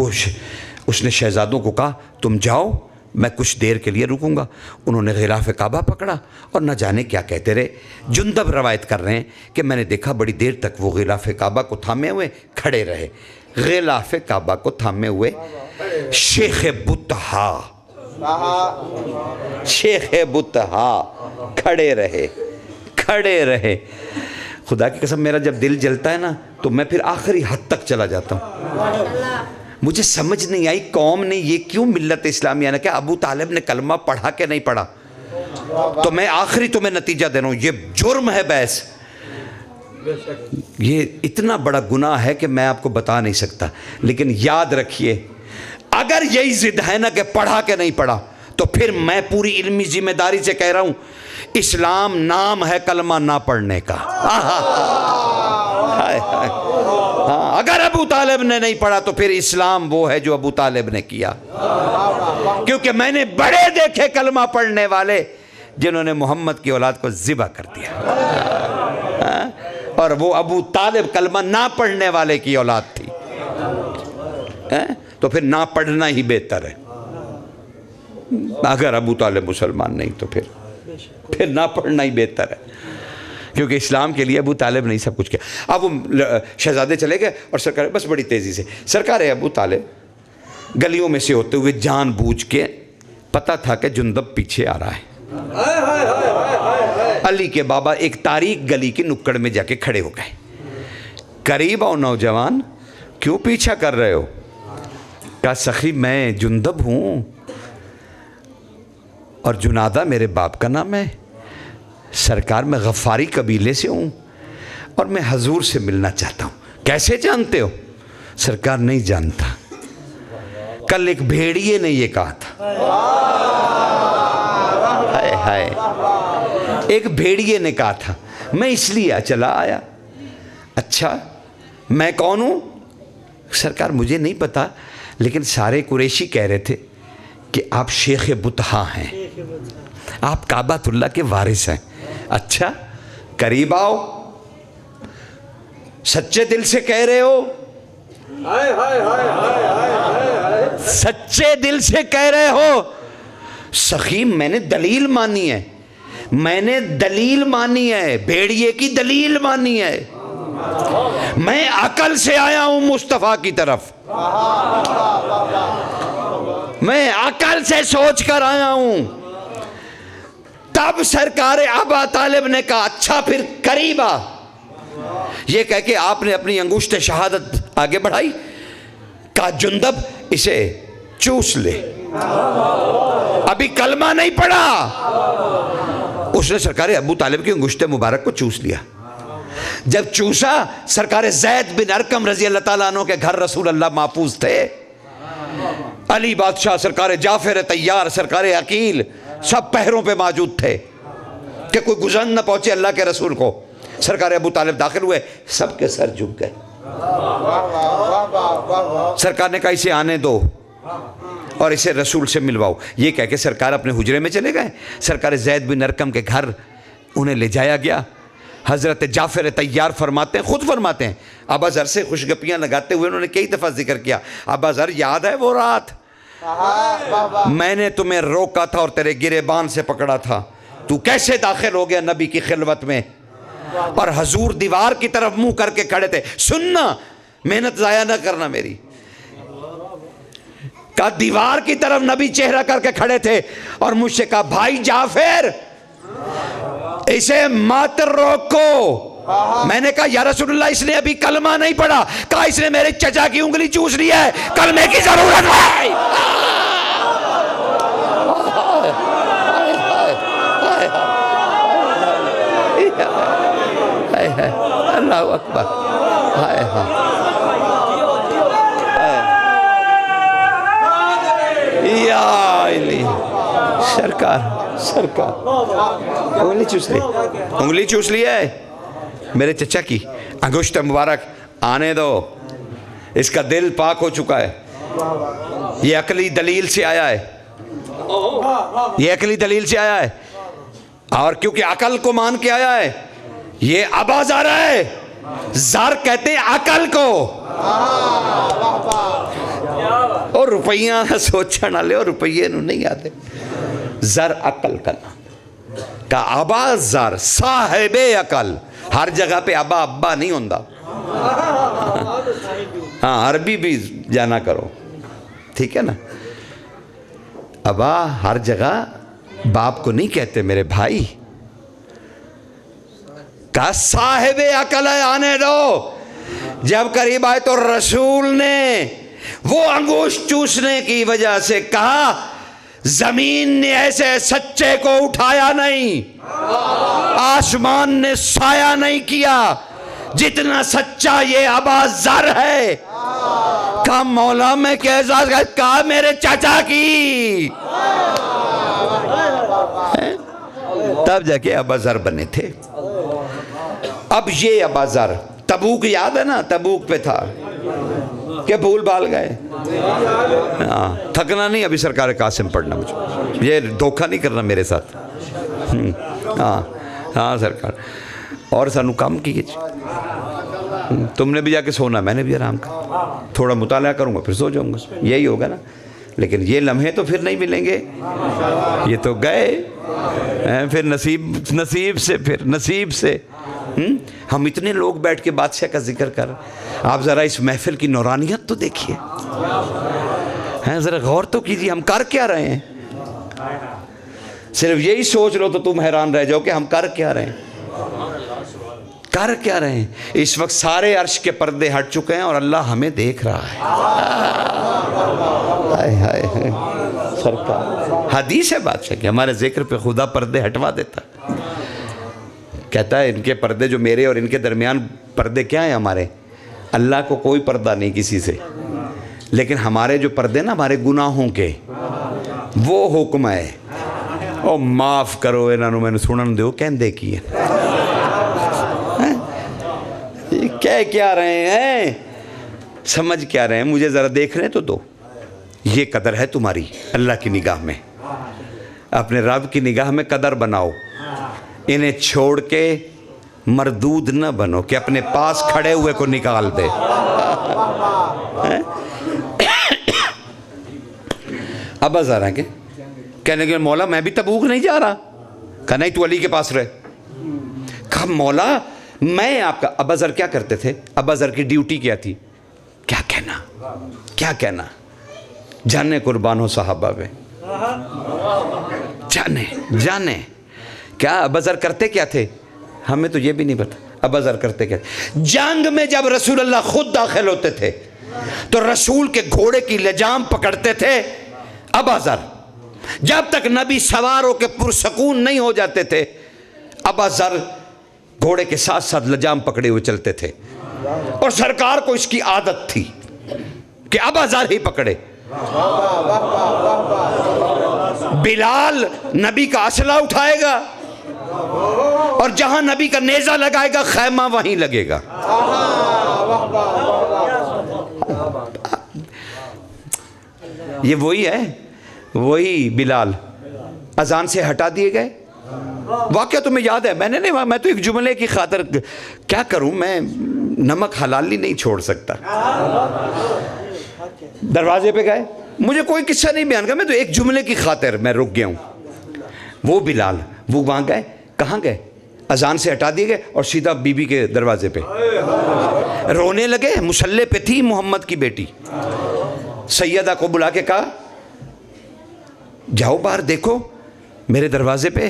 उसने शहजादों को कहा तुम जाओ, मैं कुछ देर के लिए रुकूंगा। उन्होंने गिलाफ़ काबा पकड़ा और न जाने क्या कहते रहे। जुंदब रवायत कर रहे हैं कि मैंने देखा बड़ी देर तक वो गिलाफ़ काबा को थामे हुए खड़े रहे। गिलाफ़ काबा को थामे हुए शेख बुतहा खड़े रहे। खुदा की कसम, मेरा जब दिल जलता है ना तो मैं फिर आखिरी हद तक चला जाता हूँ। मुझे समझ नहीं आई कौम ने ये क्यों मिल्लत इस्लामिया ने, क्या अबू तालिब ने कलमा पढ़ा के नहीं पढ़ा? तो मैं आखिरी तुम्हें नतीजा दे रहा हूँ, ये जुर्म है बहस, ये इतना बड़ा गुनाह है कि मैं आपको बता नहीं सकता। लेकिन याद रखिए, अगर यही जिद है ना कि पढ़ा के नहीं पढ़ा, तो फिर मैं पूरी इल्मी जिम्मेदारी से कह रहा हूँ, इस्लाम नाम है कलमा ना पढ़ने का। हाँ, अगर अबू तालिब ने नहीं पढ़ा तो फिर इस्लाम वो है जो अबू तालिब ने किया। क्योंकि मैंने बड़े देखे कलमा पढ़ने वाले जिन्होंने मोहम्मद की औलाद को ज़िबा कर दिया, और वो अबू तालिब कलमा ना पढ़ने वाले की औलाद थी। तो फिर ना पढ़ना ही बेहतर है। अगर अबू तालिब मुसलमान नहीं तो फिर ना पढ़ना ही बेहतर है, क्योंकि इस्लाम के लिए अबू तालिब नहीं सब कुछ किया। अब वो शहजादे चले गए और सरकार बस बड़ी तेज़ी से, सरकार अबू तालिब गलियों में से होते हुए जानबूझ के, पता था कि जुंदब पीछे आ रहा है। अली के बाबा एक तारीक गली की नुक्कड़ में जाके खड़े हो गए। करीब आओ नौजवान, क्यों पीछा कर रहे हो? कहा सखी मैं जुंदब हूँ और जुनादा मेरे बाप का नाम है। सरकार मैं गफ़ारी कबीले से हूँ और मैं हजूर से मिलना चाहता हूँ। कैसे जानते हो? सरकार नहीं जानता, कल एक भेड़िए ने ये कहा था। हाय, एक भेड़िए ने कहा था, मैं इसलिए चला आया। अच्छा मैं कौन हूँ? सरकार मुझे नहीं पता, लेकिन सारे कुरैशी कह रहे थे कि आप शेख बुतहा हैं, आप काबातुल्लाह के वारिस हैं। अच्छा करीब आओ, सच्चे दिल से कह रहे हो? सच्चे दिल से कह रहे हो? सखी मैंने दलील मानी है, भेड़िए की दलील मानी है। मैं अकल से आया हूं मुस्तफा की तरफ, मैं अकल से सोच कर आया हूं। तब सरकार अबू तालिब ने कहा अच्छा फिर करीब आ। ये कह के आपने अपनी अंगुष्ठ शहादत आगे बढ़ाई, कहा जुंदब इसे चूस ले, अभी कलमा नहीं पड़ा। उसने सरकार अबू तालिब की अंगुष्ठ मुबारक को चूस लिया। जब चूसा, सरकार ज़ैद बिन अरकम रजी अल्लाह ताला अन्हु के घर रसूल अल्लाह महफूज थे। अली बादशाह, सरकार जाफर तैयार, सरकार अकील सब पहरों पे मौजूद थे कि कोई गुजर न पहुंचे अल्लाह के रसूल को। सरकार अबू तालिब दाखिल हुए, सबके सर झुक गए। सरकार ने कहा इसे आने दो और इसे रसूल से मिलवाओ। ये कह के सरकार अपने हुजरे में चले गए। सरकार ज़ैद बिन अरकम के घर उन्हें ले जाया गया। हज़रत जाफ़र तैयार फरमाते हैं, खुद फरमाते हैं, अबा ज़र से खुशगपियाँ लगाते हुए उन्होंने कई दफ़ा जिक्र किया, अबा ज़र याद है वो रात मैंने तुम्हें रोका था और तेरे गिरेबान से पकड़ा था, तू कैसे दाखिल हो गया नबी की खिलवत में? और हजूर दीवार की तरफ मुंह करके खड़े थे। सुनना, मेहनत जाया ना करना मेरी। का दीवार की तरफ नबी चेहरा करके खड़े थे और मुझसे कहा, भाई जाफर इसे मत रोको। मैंने कहा या रसूलुल्लाह, इसने अभी कलमा नहीं पढ़ा। कहा इसने मेरे चचा की उंगली चूस ली है, कलमे की जरूरत है। अल्लाह अकबर। हाय हाय सरकार, सरकार उंगली चूस ली है मेरे चचा की। अंगुष्ठ मुबारक आने दो, इसका दिल पाक हो चुका है। ये अकली दलील से आया है, ये अकली दलील से आया है। और क्योंकि अकल को मान के आया है, ये अबाज़र है। ज़र कहते हैं अकल को। और रुपया सोचा ना ले, और रुपये नहीं आते। ज़र अकल का का अबा ज़र साहिबे अकल। हर जगह पे अबा अब्बा नहीं होता। हाँ, अरबी भी जाना करो, ठीक है ना। अबा हर जगह बाप को नहीं कहते मेरे भाई। का साहिबे अकल है, आने दो। जब करीब आए तो रसूल ने वो अंगूठ चूसने की वजह से कहा, जमीन ने ऐसे सच्चे को उठाया नहीं, आसमान ने साया नहीं किया जितना सच्चा ये अबा ज़र है। कहा मौला मैं कैसा, कहा मेरे चाचा की। तब जाके अबा ज़र बने थे। अब ये अबा ज़र, तबूक याद है ना, तबूक पे था क्या भूल भाल गए? हाँ, थकना नहीं अभी सरकार कासिम पढ़ना, मुझे ये धोखा नहीं करना मेरे साथ। हाँ हाँ सरकार, और सानू काम की तुमने भी जाके सोना, मैंने भी आराम कर, थोड़ा मुताला करूँगा फिर सो जाऊँगा, यही होगा ना। लेकिन ये लम्हे तो फिर नहीं मिलेंगे, ये तो गए फिर नसीब से, फिर नसीब से। हम इतने लोग बैठ के बादशाह का जिक्र कर, आप ज़रा इस महफिल की नौरानियत तो देखिए, हैं ज़रा गौर तो कीजिए, हम कर क्या रहे हैं। सिर्फ यही सोच लो तो तुम हैरान रह जाओ कि हम कर क्या रहे हैं, कर क्या रहे हैं। इस वक्त सारे अर्श के पर्दे हट चुके हैं और अल्लाह हमें देख रहा है। हाय हाय सरकार, हदीस है बादशाह की, हमारे जिक्र पे खुदा पर्दे हटवा देता, कहता है इनके पर्दे जो मेरे और इनके दरमियान पर्दे क्या हैं हमारे, अल्लाह को कोई पर्दा नहीं किसी से, लेकिन हमारे जो पर्दे ना हमारे गुनाहों के, वो हुक्म है। ओ माफ़ करो इन्होंने, मैंने सुनन दो कहते की है, कह क्या रहे हैं, समझ क्या रहे हैं, मुझे ज़रा देखने तो दो। ये कदर है तुम्हारी अल्लाह की निगाह में, अपने रब की निगाह में कदर बनाओ। इन्हें छोड़ के मरदूद न बनो कि अपने पास खड़े हुए को निकाल दे। अब ज़रा के कहने के मौला मैं भी तबूक नहीं जा रहा। कहा नहीं, तू अली के पास रहे। कहा मौला मैं आपका। अबा ज़र क्या करते थे, अबा ज़र की ड्यूटी क्या थी, क्या कहना, क्या कहना, जाने कुर्बान हो साहबा पे, जाने जाने क्या अबा ज़र करते क्या थे, हमें तो ये भी नहीं पता। अबा ज़र करते क्या, जंग में जब रसूलुल्लाह खुद दाखिल होते थे तो रसूल के घोड़े की लजाम पकड़ते थे अबा ज़र, जब तक नबी सवार होकर पुरसकून नहीं हो जाते थे अबा ज़र घोड़े के साथ साथ लजाम पकड़े हुए चलते थे। और सरकार को इसकी आदत थी कि अबा ज़र ही पकड़े। बिलाल नबी का असला उठाएगा और जहां नबी का नेजा लगाएगा खैमा वहीं लगेगा। ये वही है, वही बिलाल अजान से हटा दिए गए। वाकया तुम्हें याद है, मैंने नहीं, मैं तो एक जुमले की खातिर क्या करूं, मैं नमक हलाली नहीं छोड़ सकता। दरवाजे पे गए, मुझे कोई किस्सा नहीं बयान कर, मैं तो एक जुमले की खातिर मैं रुक गया हूँ। वो बिलाल वो वहाँ गए, कहाँ गए? अजान से हटा दिए गए और सीधा बीबी के दरवाजे पे रोने लगे। मुसल्ले पे थी मोहम्मद की बेटी। सैयदा को बुला के कहा, जाओ बाहर देखो मेरे दरवाजे पे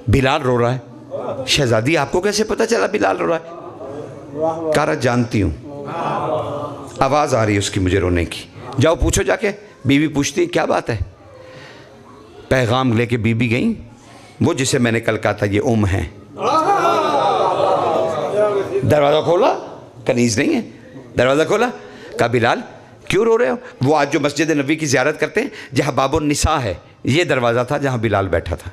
बिलाल रो रहा है। शहजादी आपको कैसे पता चला बिलाल रो रहा है? कहा जानती हूँ, आवाज़ आ रही है उसकी मुझे रोने की। जाओ पूछो जाके। बीवी पूछती क्या बात है? पैगाम लेके बीबी गई, वो जिसे मैंने कल कहा था ये है। दरवाज़ा खोला, कनीज नहीं है। दरवाज़ा खोला, कहा बिलाल क्यों रो रहे हो? वो आज जो मस्जिद नबी की ज़ियारत करते हैं जहाँ बाबुन निसा है, ये दरवाज़ा था जहाँ बिलाल बैठा था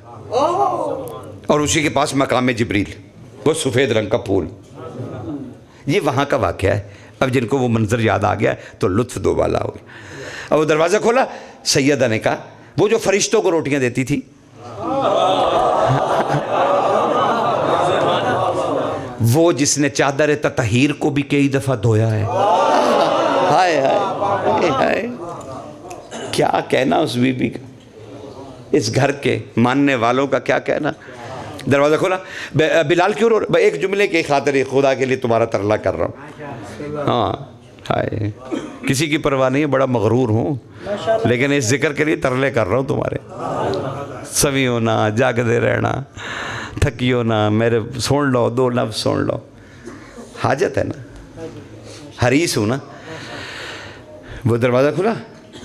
और उसी के पास मकाम जिब्रील, वो सफ़ेद रंग का फूल। ये वहाँ का वाक़या है। अब जिनको वो मंजर याद आ गया तो लुत्फ़ दो वाला हो गया। अब वो दरवाज़ा खोला, सैयदा ने कहा वो जो फरिश्तों को रोटियाँ देती थी, वो जिसने चादर ततहीर को भी कई दफ़ा धोया है। हाय हाय हाय, क्या कहना उस बीबी का, इस घर के मानने वालों का क्या कहना। दरवाज़ा खोला, बिलाल क्यों रो रहे? एक जुमले की खातिर खुदा के लिए तुम्हारा तरला कर रहा हूँ। हाँ हाय, किसी की परवाह नहीं है, बड़ा मगरूर हूँ, लेकिन इस जिक्र के लिए तरले कर रहा हूँ तुम्हारे। सवियो ना, जागदे रहना, थकियो ना, मेरे सुन लो, दो लफ्ज़ सुन लो। हाजत है ना, हरीस हूँ ना। वो दरवाज़ा खुला,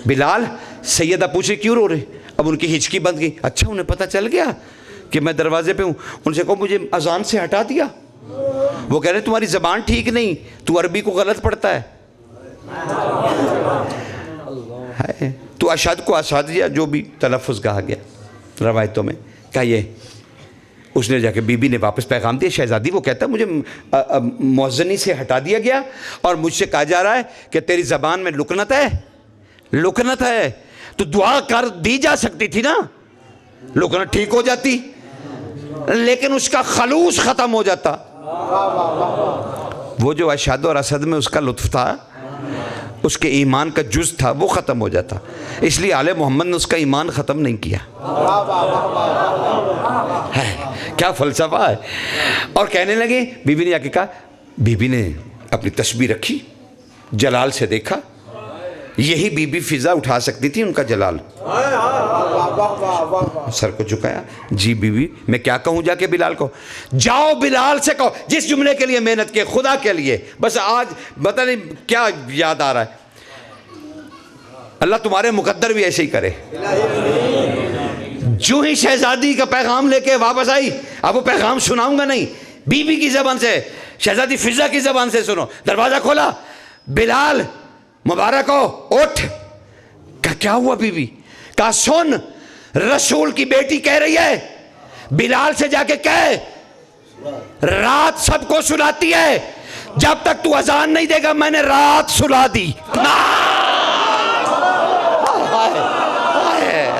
बिलाल। सैयदा पूछे क्यों रो रहे? अब उनकी हिचकी बंद गई। अच्छा उन्हें पता चल गया कि मैं दरवाजे पे हूँ। उनसे कहो मुझे अजान से हटा दिया। वो कह रहे तुम्हारी ज़बान ठीक नहीं, तू अरबी को गलत पढ़ता है, तू अशद को असादिया जो भी तलफ़ुज़ कहा गया रवायतों में। क्या ये उसने जाके बीबी ने वापस पैगाम दिया, शहजादी वो कहता है मुझे मौज़नी से हटा दिया गया और मुझसे कहा जा रहा है कि तेरी ज़बान में लुकनत है, लुकनत है। तो दुआ कर दी जा सकती थी ना, लुकनत ठीक हो जाती, लेकिन उसका खलूस ख़त्म हो जाता। वो जो अशद और असद में उसका लुत्फ़ था, उसके ईमान का जुज़ था, वो ख़त्म हो जाता। इसलिए आले मोहम्मद ने उसका ईमान ख़त्म नहीं किया है। क्या फ़लसफ़ा है। और कहने लगे, बीबी ने जाके कहा, बीबी ने अपनी तस्बीह रखी, जलाल से देखा, यही बीबी फ़िज़ा उठा सकती थी उनका जलाल। सर को झुकाया, जी बीबी मैं क्या कहूँ जाके बिलाल को? जाओ बिलाल से कहो जिस जुमले के लिए मेहनत किए खुदा के लिए, बस आज पता नहीं क्या याद आ रहा है। अल्लाह तुम्हारे मुकद्दर भी ऐसे ही करे। जो ही शहजादी का पैगाम लेके वापस आई, अब वो पैगाम सुनाऊंगा नहीं, बीबी की ज़बान से, शहजादी फ़िज़ा की ज़बान से सुनो। दरवाज़ा खोला, बिलाल मुबारक हो, उठ। क्या हुआ बीबी? कहा सुन, रसूल की बेटी कह रही है बिलाल से जाके कह रात सबको सुलाती है, जब तक तू अजान नहीं देगा मैंने रात सुला दी। हाय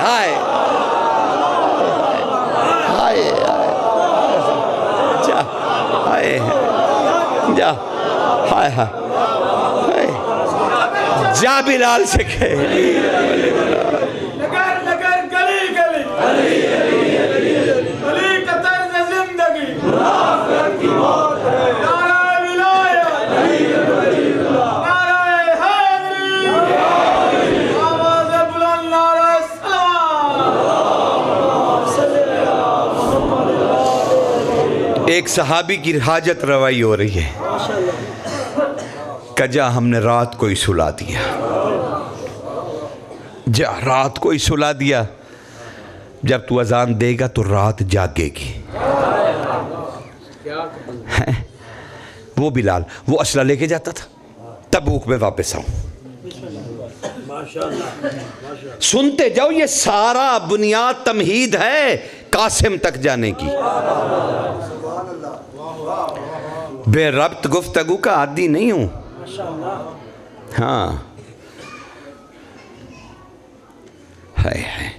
हाय हाय हाय, जा हाय जा, हाय हाय जा बिलाल से कहे एक सहाबी की हाजत रवाई हो रही है, कजा हमने रात को ही सुला दिया, जा रात को ही सुला दिया, जब तू अजान देगा तो रात जागेगी। वो बिलाल वो असला लेके जाता था, तबूक में वापस आऊं, सुनते जाओ, ये सारा बुनियाद तमहीद है कासिम तक जाने की। बेरब्त गुफ्तगू का आदी नहीं हूं। हाँ है।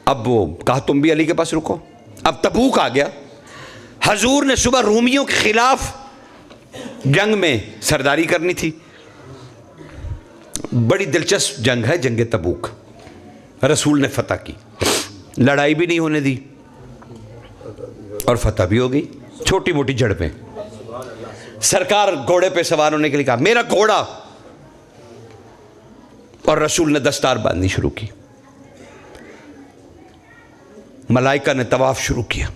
अब वो कहा तुम भी अली के पास रुको। अब तबूक आ गया, हजूर ने सुबह रूमियों के खिलाफ जंग में सरदारी करनी थी, बड़ी दिलचस्प जंग है जंग तबूक। रसूल ने फतह की, लड़ाई भी नहीं होने दी और फतह भी हो गई, छोटी मोटी झड़पें। सरकार घोड़े पे सवार होने के लिए कहा, मेरा घोड़ा, और रसूल ने दस्तार बांधनी शुरू की। मलाइका ने तवाफ शुरू किया।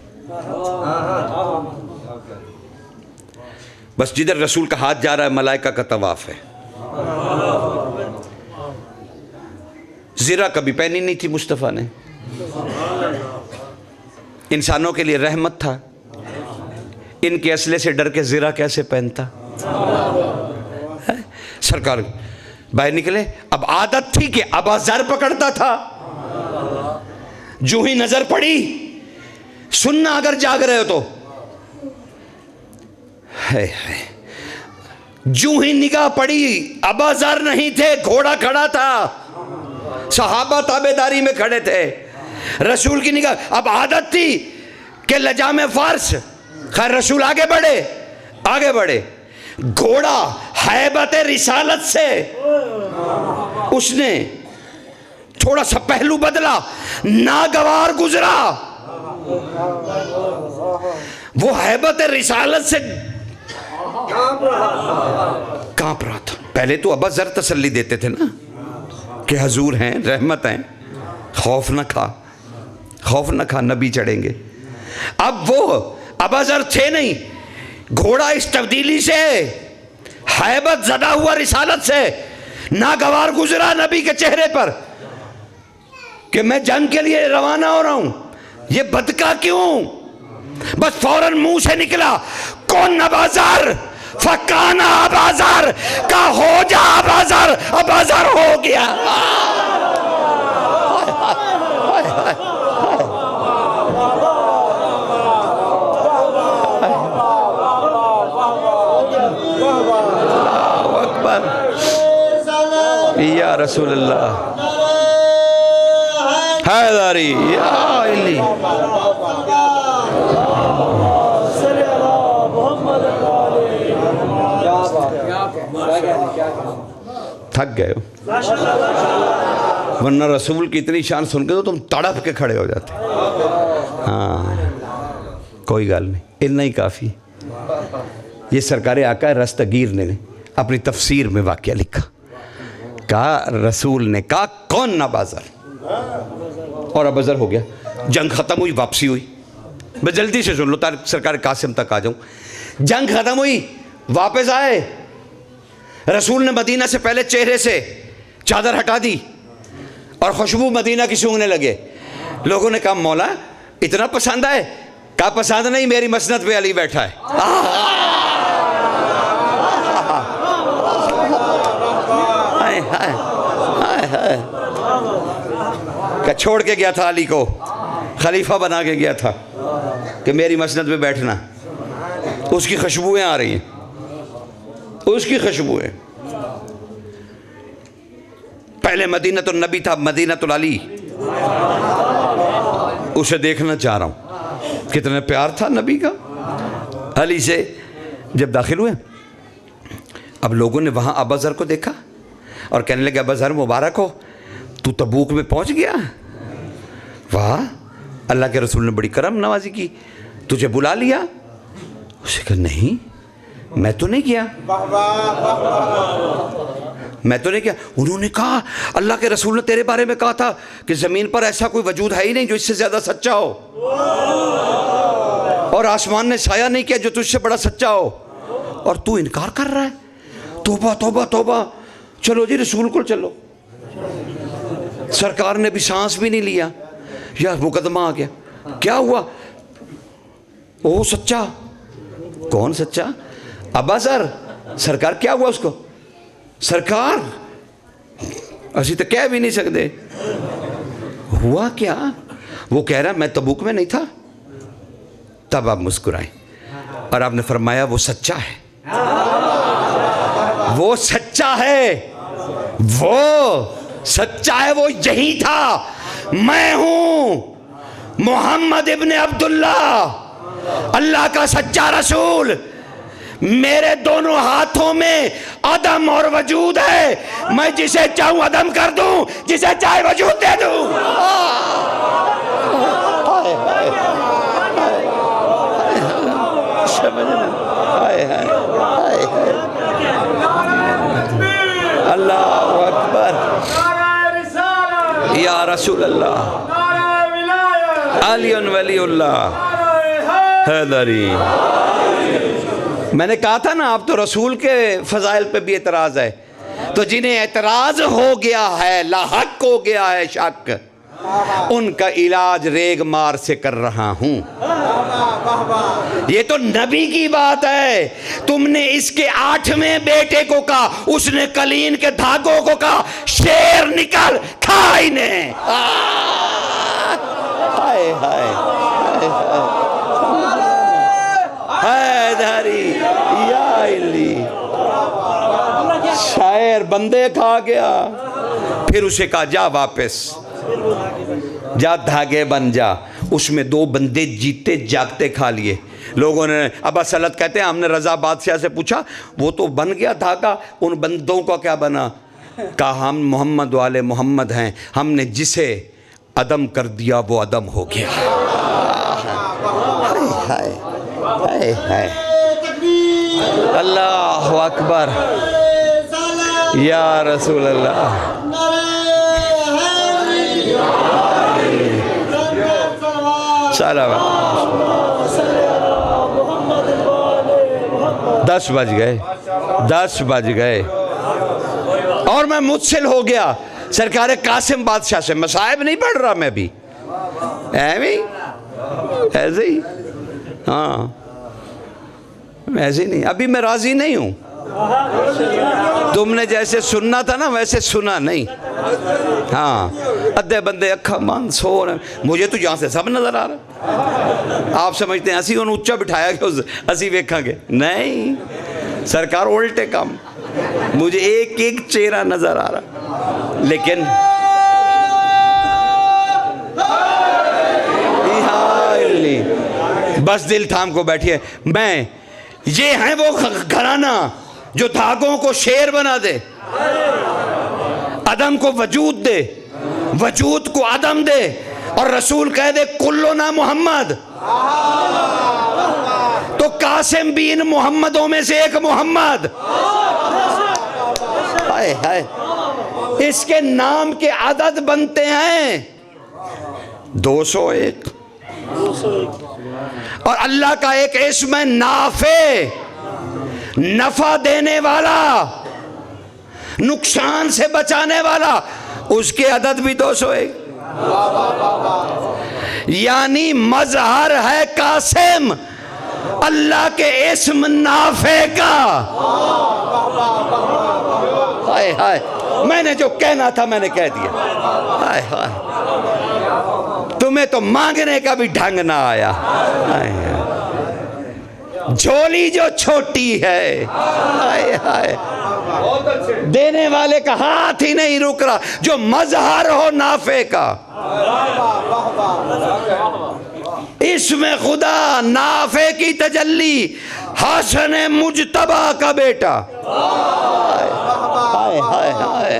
बस जिधर रसूल का हाथ जा रहा है मलाइका का तवाफ है। ज़िरा कभी पहनी नहीं थी मुस्तफ़ा ने, इंसानों के लिए रहमत था। इनके असले से डर के ज़िरा कैसे पहनता। सरकार बाहर निकले। अब आदत थी कि अबा ज़र पकड़ता था, जो ही नजर पड़ी, सुनना अगर जाग रहे हो तो, है जो ही निगाह पड़ी, अबा ज़र नहीं थे, घोड़ा खड़ा था, सहाबा ताबेदारी में खड़े थे। रसूल की निगाह, अब आदत थी कि लजाम फार्स, खैर रसूल आगे बढ़े। घोड़ा हैबत रिसालत से उसने थोड़ा सा पहलू बदला, नागवार गुजरा। वो हैबत रिसालत से कांप रहा था। पहले तो अबा ज़र तसल्ली देते थे ना कि हजूर हैं, रहमत हैं, खौफ न खा, नबी चढ़ेंगे। अब वो अबा ज़र थे नहीं, घोड़ा इस तब्दीली से, हैबत ज़दा हुआ रिसालत से, नागवार गुजरा नबी के चेहरे पर कि मैं जंग के लिए रवाना हो रहा हूं। ये बदका क्यों? बस फौरन मुंह से निकला, कौन अबाज़र, फकाना अबाज़र का हो जा, अबाज़र हो गया। या रसूल अल्लाह, हैदरी या अली। थक गए हो, वरना रसूल की इतनी शान सुन के तो तुम तड़प के खड़े हो जाते। हाँ, कोई गल नहीं, इतना ही काफ़ी। ये सरकार आका रस्तगीर ने अपनी तफसीर में वाक़या लिखा, कहा रसूल ने कहा कौन अबाज़र, और अबाज़र हो गया। जंग ख़त्म हुई, वापसी हुई। मैं जल्दी से सुन लो तार सरकार कासिम तक आ जाऊँ। जंग ख़त्म हुई, वापस आए। रसूल ने मदीना से पहले चेहरे से चादर हटा दी और खुशबू मदीना की सूंघने लगे। लोगों ने कहा मौला इतना पसंद आए? कहा पसंद नहीं, मेरी मसनद पे अली बैठा है। क्या छोड़ के गया था अली को, खलीफा बना के गया था कि मेरी मसनद पे बैठना। उसकी खुशबुएं आ रही हैं, उसकी खुशबुएं। पहले मदीना तो नबी था, मदीना तो अली, उसे देखना चाह रहा हूं। कितना प्यार था नबी का अली से। जब दाखिल हुए, अब लोगों ने वहां अबा ज़र को देखा और कहने लगे अबा ज़र मुबारक हो, तू तबूक में पहुंच गया। वाह, अल्लाह के रसूल ने बड़ी करम नवाजी की, तुझे बुला लिया। उसे कहा नहीं, मैं तो नहीं किया, मैं तो नहीं किया। उन्होंने कहा अल्लाह के रसूल ने तेरे बारे में कहा था कि ज़मीन पर ऐसा कोई वजूद है ही नहीं जो इससे ज़्यादा सच्चा हो, और आसमान ने साया नहीं किया जो तुझसे बड़ा सच्चा हो, और तू इनकार कर रहा है। तौबा तौबा तौबा। चलो जी रसूल को चलो। सरकार ने भी सांस भी नहीं लिया, यार मुकदमा आ गया। क्या हुआ? ओ सच्चा। कौन सच्चा? अबा ज़र। सरकार क्या हुआ उसको? सरकार असी तो कह भी नहीं सकते। हुआ क्या? वो कह रहा मैं तबूक में नहीं था। तब आप मुस्कुराए और आपने फरमाया वो सच्चा है, वो सच्चा है, वो सच्चा है, वो यही था। मैं हूं मोहम्मद इब्ने अब्दुल्ला, अल्लाह का सच्चा रसूल। मेरे दोनों हाथों में अदम और वजूद है, मैं जिसे चाहूं अदम कर दूं, जिसे चाहे वजूद दे दूं। अल्लाहु अकबर, या रसूल अल्लाह, अलीउन वलीउल्लाह हैदरी। मैंने कहा था ना, आप तो रसूल के फजाइल पे भी एतराज़ है, तो जिन्हें एतराज़ हो गया है, लाहक हो गया है शक, उनका इलाज रेग मार से कर रहा हूं। ये तो नबी की बात है। तुमने इसके 8वें बेटे को कहा, उसने कलीन के धागों को कहा, शेर निकल खा इन्हें। हाय हाय हैदरी या इली, शायर बंदे खा गया। फिर उसे कहा जा वापस जा, धागे बन जा। उसमें 2 बंदे जीते जागते खा लिए। लोगों ने, अब असलत कहते हैं, हमने रजा बादशाह से पूछा, वो तो बन गया धागा, उन बंदों का क्या बना? कहा हम मोहम्मद वाले मोहम्मद हैं, हमने जिसे अदम कर दिया वो अदम हो गया। हाय हाय हाय, अल्लाह अकबर, या रसूल अल्लाह। 10 बज गए, 10 बज गए और मैं मुत्सिल हो गया सरकार कासिम बादशाह से। मसाइब नहीं पढ़ रहा मैं भी, ऐसे ही, हाँ ऐसे ही नहीं। अभी मैं राजी नहीं हूँ, तुमने जैसे सुनना था ना वैसे सुना नहीं। हाँ, अद्धे बंदे अखा बंद सो रहे, मुझे तो यहाँ से सब नजर आ रहा। आप समझते हैं असी उन्हें उच्चा बिठाया कि असी वेखांगे, नहीं सरकार उल्टे काम, मुझे एक एक चेहरा नजर आ रहा। लेकिन बस दिल थाम को बैठिए। मैं, ये है वो घराना जो धागों को शेर बना दे, अदम को वजूद दे, वजूद को अदम दे, और रसूल कह दे कुल्लो ना मोहम्मद। तो कासिम भी इन मोहम्मदों में से एक मोहम्मद। हाय हाय, इसके नाम के अदद बनते हैं 201। और अल्लाह का एक इस्म है नाफे, नफा देने वाला, नुकसान से बचाने वाला, उसके अदद भी 201। यानी मजहर है कासिम अल्लाह के इस्म नाफे का। हाय हाय, मैंने जो कहना था मैंने कह दिया। हाय हाय, तुम्हें तो मांगने का भी ढंग ना आया। झोली जो छोटी है, हाय हाय, देने वाले का हाथ ही नहीं रुक रहा, जो मजहर हो नाफे का। इसमें खुदा नाफे की तजल्ली, हसन मुजतबा का बेटा। हाय हाय हाय,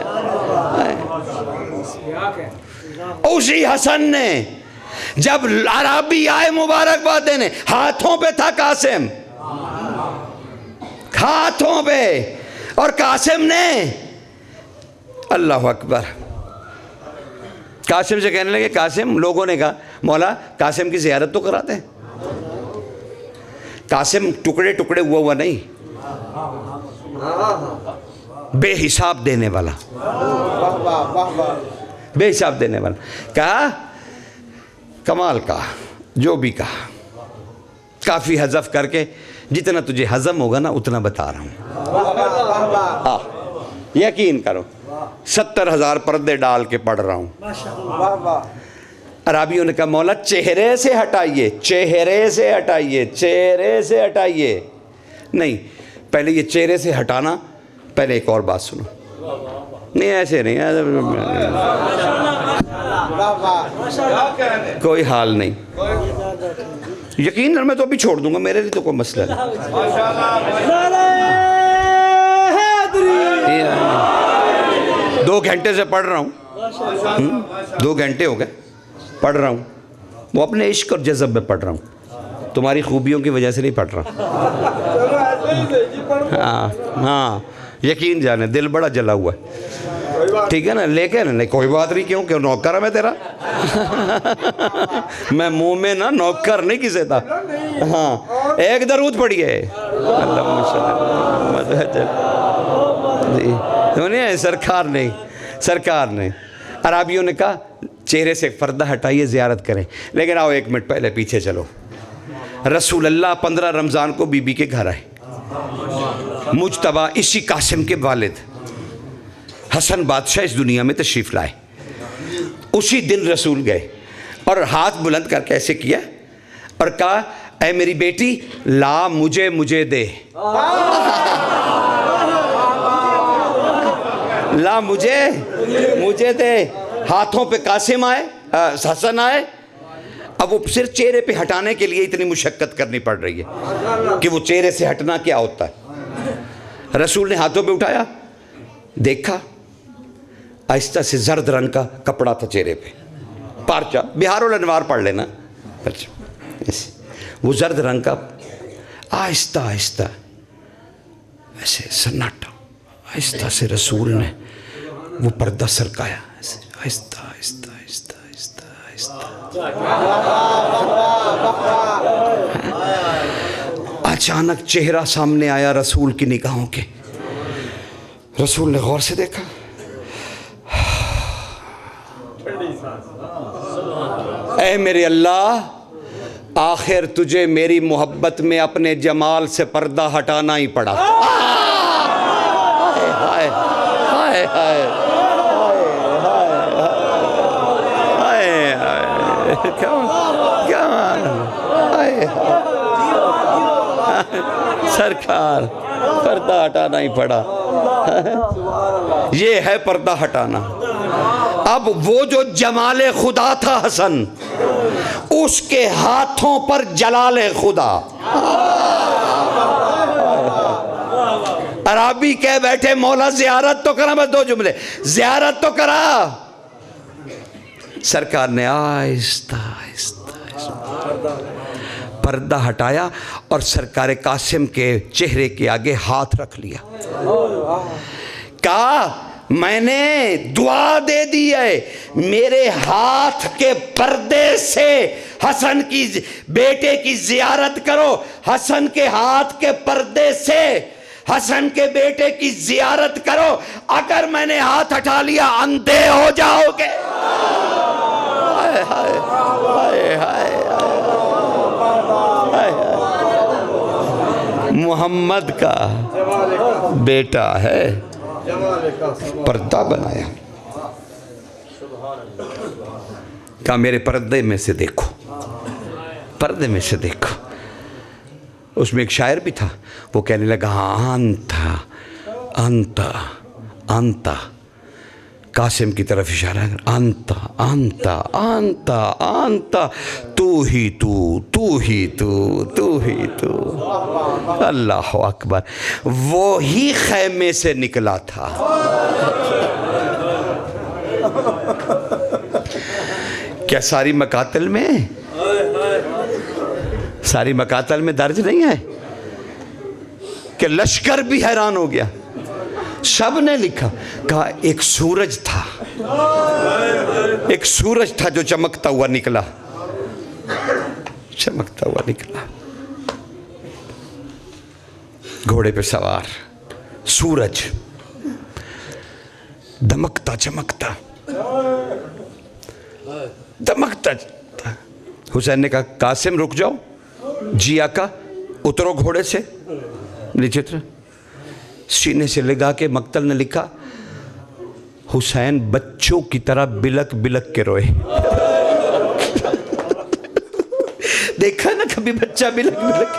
उसी हसन ने जब अरबी आए मुबारकबाद देने, हाथों पे था कासिम, हाथों पे, और कासिम ने, अल्लाह अकबर, कासिम से कहने लगे, कासिम, लोगों ने कहा मौला कासिम की ज़ियारत तो कराते हैं। कासिम टुकड़े टुकड़े हुआ नहीं, बेहिसाब देने वाला, बेहिसाब देने वाला। कहा कमाल का, जो भी कहा, काफ़ी हज़फ करके जितना तुझे हज़म होगा ना उतना बता रहा हूँ। यकीन करो 70,000 पर्दे डाल के पढ़ रहा हूँ। अराबियों ने कहा मौला चेहरे से हटाइए, चेहरे से हटाइए, चेहरे से हटाइए। नहीं, पहले ये चेहरे से हटाना, पहले एक और बात सुनो। नहीं ऐसे नहीं, कोई हाल नहीं, यकीन मैं तो अभी छोड़ दूंगा, मेरे लिए तो कोई मसला नहीं। 2 घंटे से पढ़ रहा हूँ, 2 घंटे हो गए पढ़ रहा हूँ। वो अपने इश्क और जज़ब में पढ़ रहा हूँ, तुम्हारी खूबियों की वजह से नहीं पढ़ रहा। हाँ हाँ, यकीन जाने दिल बड़ा जला हुआ है, ठीक है ना। लेकिन नहीं कोई बात नहीं, क्यों नौकर है मैं तेरा। मैं मुंह में ना नौकर नहीं किसी था। हाँ, एक दरूद पढ़िए, सरकार ने अरबियों ने कहा चेहरे से पर्दा हटाइए, ज़ियारत करें। लेकिन आओ 1 मिनट पहले पीछे चलो। रसूल अल्लाह 15 रमज़ान को बीबी के घर आए। मुजतबा इसी कासिम के वालिद हसन बादशाह इस दुनिया में तशरीफ़ लाए। उसी दिन रसूल गए और हाथ बुलंद करके ऐसे किया और कहा, ऐ मेरी बेटी ला मुझे दे, ला मुझे दे। हाथों पे कासिम आए, हसन आए। अब वो सिर्फ चेहरे पे हटाने के लिए इतनी मुशक्क़त करनी पड़ रही है कि वो चेहरे से हटना क्या होता है। रसूल ने हाथों पे उठाया, देखा आहिस्ता से जर्द रंग का कपड़ा था चेहरे पे, पारचा, बिहारुल अनवार पढ़ लेना। अच्छा, वो जर्द रंग का, आहिस्ता आहिस्ता ऐसे सन्नाटा, आहिस्ता से रसूल ने वो पर्दा सरकाया, आहिस्ता आहिस्ता आहिस्ता आहिस्ता आहिस्ता। अचानक चेहरा सामने आया रसूल की निगाहों के। रसूल ने गौर से देखा, ऐ मेरे अल्लाह, आखिर तुझे मेरी मोहब्बत में अपने जमाल से पर्दा हटाना ही पड़ा। हाय हाय हाय हाय हाय हाय, क्या सरकार, पर्दा हटाना ही पड़ा। ये है पर्दा हटाना। अब वो जो जमाले खुदा था हसन, उसके हाथों पर जलाले खुदा। अरबी कह बैठे, मौला ज़ियारत तो करा, बस 2 जुमले, ज़ियारत तो करा। सरकार ने आहिस्ता आहिस्ता पर्दा हटाया और सरकार कासिम के चेहरे के आगे हाथ रख लिया। कहा, मैंने दुआ दे दी है, मेरे हाथ के पर्दे से हसन की बेटे की ज़ियारत करो। हसन के हाथ के पर्दे से हसन के बेटे की ज़ियारत करो। अगर मैंने हाथ हटा लिया अंधे हो जाओगे। हाय हाय हाय हाय, मोहम्मद का बेटा है, पर्दा बनाया। कहा मेरे पर्दे में से देखो, पर्दे में से देखो। उसमें एक शायर भी था, वो कहने लगा, अंता अंता अंता, कासिम की तरफ इशारा, अंता अंता अंता अंता, तू ही तू, तू ही तू, तू ही तू। अल्लाह अकबर। वो ही खैमे से निकला था। क्या सारी मकातल में, सारी मकातल में दर्ज नहीं है कि लश्कर भी हैरान हो गया। सब ने लिखा, कहा एक सूरज था, एक सूरज था जो चमकता हुआ निकला, चमकता हुआ निकला, घोड़े पे सवार सूरज, दमकता चमकता दमकता। हुसैन ने कहा, कासिम रुक जाओ, जी आका उतरो घोड़े से नीचे उतरो। सीने से लगा के मक्तल ने लिखा, हुसैन बच्चों की तरह बिलक बिलक के रोए। देखा ना कभी बच्चा बिलक बिलक।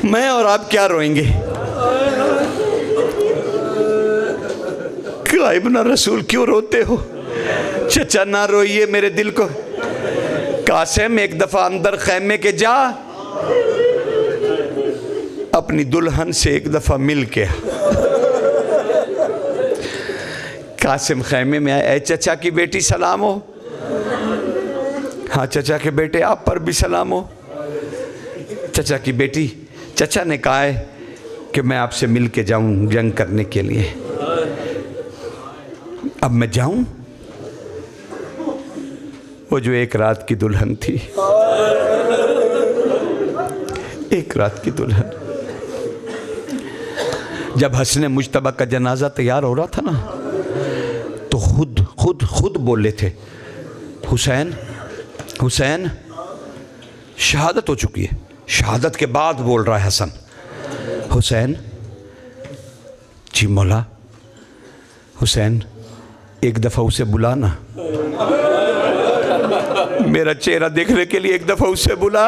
मैं और आप क्या रोएंगे? क्यों इब्न रसूल क्यों रोते हो? चचा ना रोइए, मेरे दिल को कासिम एक दफा अंदर खैमे के जा, अपनी दुल्हन से एक दफा मिल के। कासिम खैमे में आए, चचा की बेटी सलाम हो। हाँ चचा के बेटे आप पर भी सलाम हो। चचा की बेटी, चचा ने कहा है कि मैं आपसे मिल के जाऊँ जंग करने के लिए, अब मैं जाऊँ? वो जो एक रात की दुल्हन थी, एक रात की दुल्हन, जब हसन मुज्तबा का जनाजा तैयार हो रहा था ना, तो खुद बोले थे, हुसैन हुसैन शहादत हो चुकी है। शहादत के बाद बोल रहा है हसन, हुसैन जी मौला, हुसैन एक दफ़ा उसे बुलाना, मेरा चेहरा देखने के लिए एक दफ़ा उसे बुला।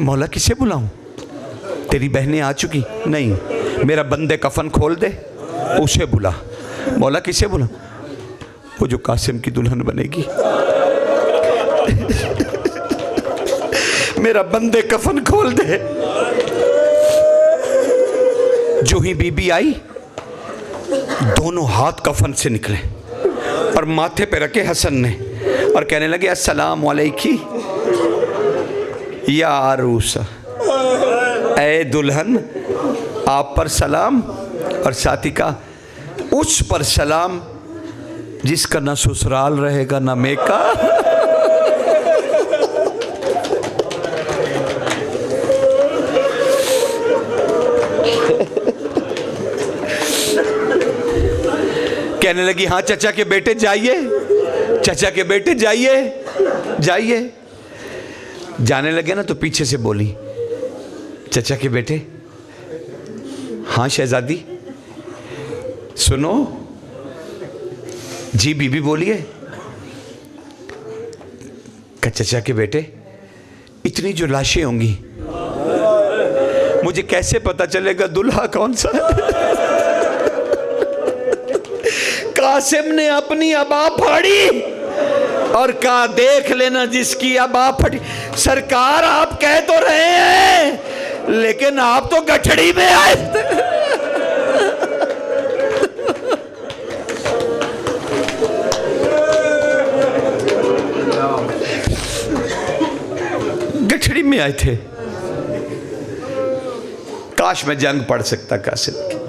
मौला किसे बुलाऊं? तेरी बहनें आ चुकी? नहीं, मेरा बंदे कफन खोल दे, उसे बुला। मौला किसे बुला? वो जो कासिम की दुल्हन बनेगी। मेरा बंदे कफन खोल दे। जो ही बीबी आई, दोनों हाथ कफन से निकले और माथे पे रखे हसन ने, और कहने लगे अस्सलाम वालेकुम या अरूसा, ऐ दुल्हन आप पर सलाम, और साथी का उस पर सलाम जिसका ना ससुराल रहेगा ना मेका। कहने लगी हाँ चचा के बेटे जाइए, चचा के बेटे जाइए जाइए। जाने लगे ना तो पीछे से बोली, चचा के बेटे, हाँ शहजादी सुनो। जी बीबी बोलिए। चचा के बेटे, इतनी जो लाशें होंगी, मुझे कैसे पता चलेगा दुल्हा कौन सा है? कासिम ने अपनी अबा फाड़ी और कहा देख लेना जिसकी अबा फटी। सरकार आप कह तो रहे हैं, लेकिन आप तो गठड़ी में आए थे। गठड़ी में आए थे। काश मैं जंग पढ़ सकता कासिम की,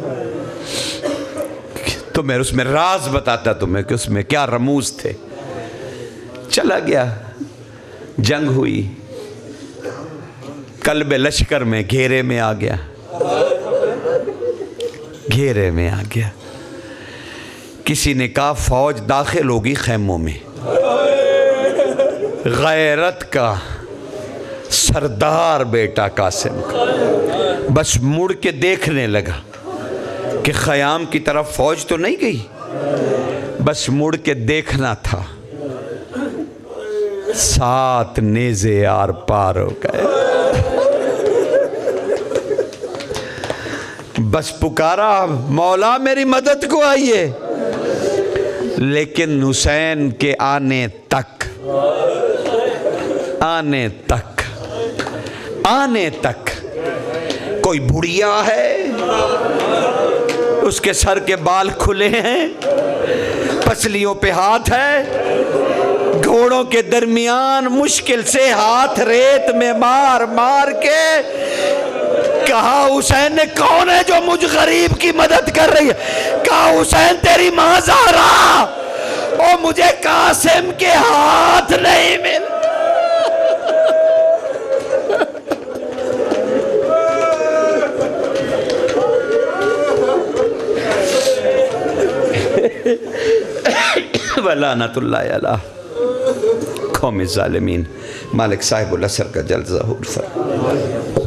तो मैं उसमें राज बताता तुम्हें कि उसमें क्या रमूज थे। चला गया, जंग हुई, कल्ब लश्कर में घेरे में आ गया, घेरे में आ गया। किसी ने कहा फौज दाखिल होगी खैमों में। गैरत का सरदार बेटा कासिम का बस मुड़ के देखने लगा कि ख़याम की तरफ फौज तो नहीं गई, बस मुड़ के देखना था। 7 नेज़े आर पार हो गए। बस पुकारा मौला मेरी मदद को आइए, लेकिन हुसैन के आने तक कोई बुढ़िया है, उसके सर के बाल खुले हैं, पसलियों पे हाथ है, घोड़ों के दरमियान मुश्किल से हाथ रेत में मार मार के कहा हुसैन ने कौन है जो मुझ गरीब की मदद कर रही है? कहा हुसैन तेरी मां ज़हरा, और मुझे कासिम के हाथ नहीं मिल। वलानतुल्लाह अला कौम ज़ालिमीन। मालिक साहिब उल असर का जल ज़हूर फरमा।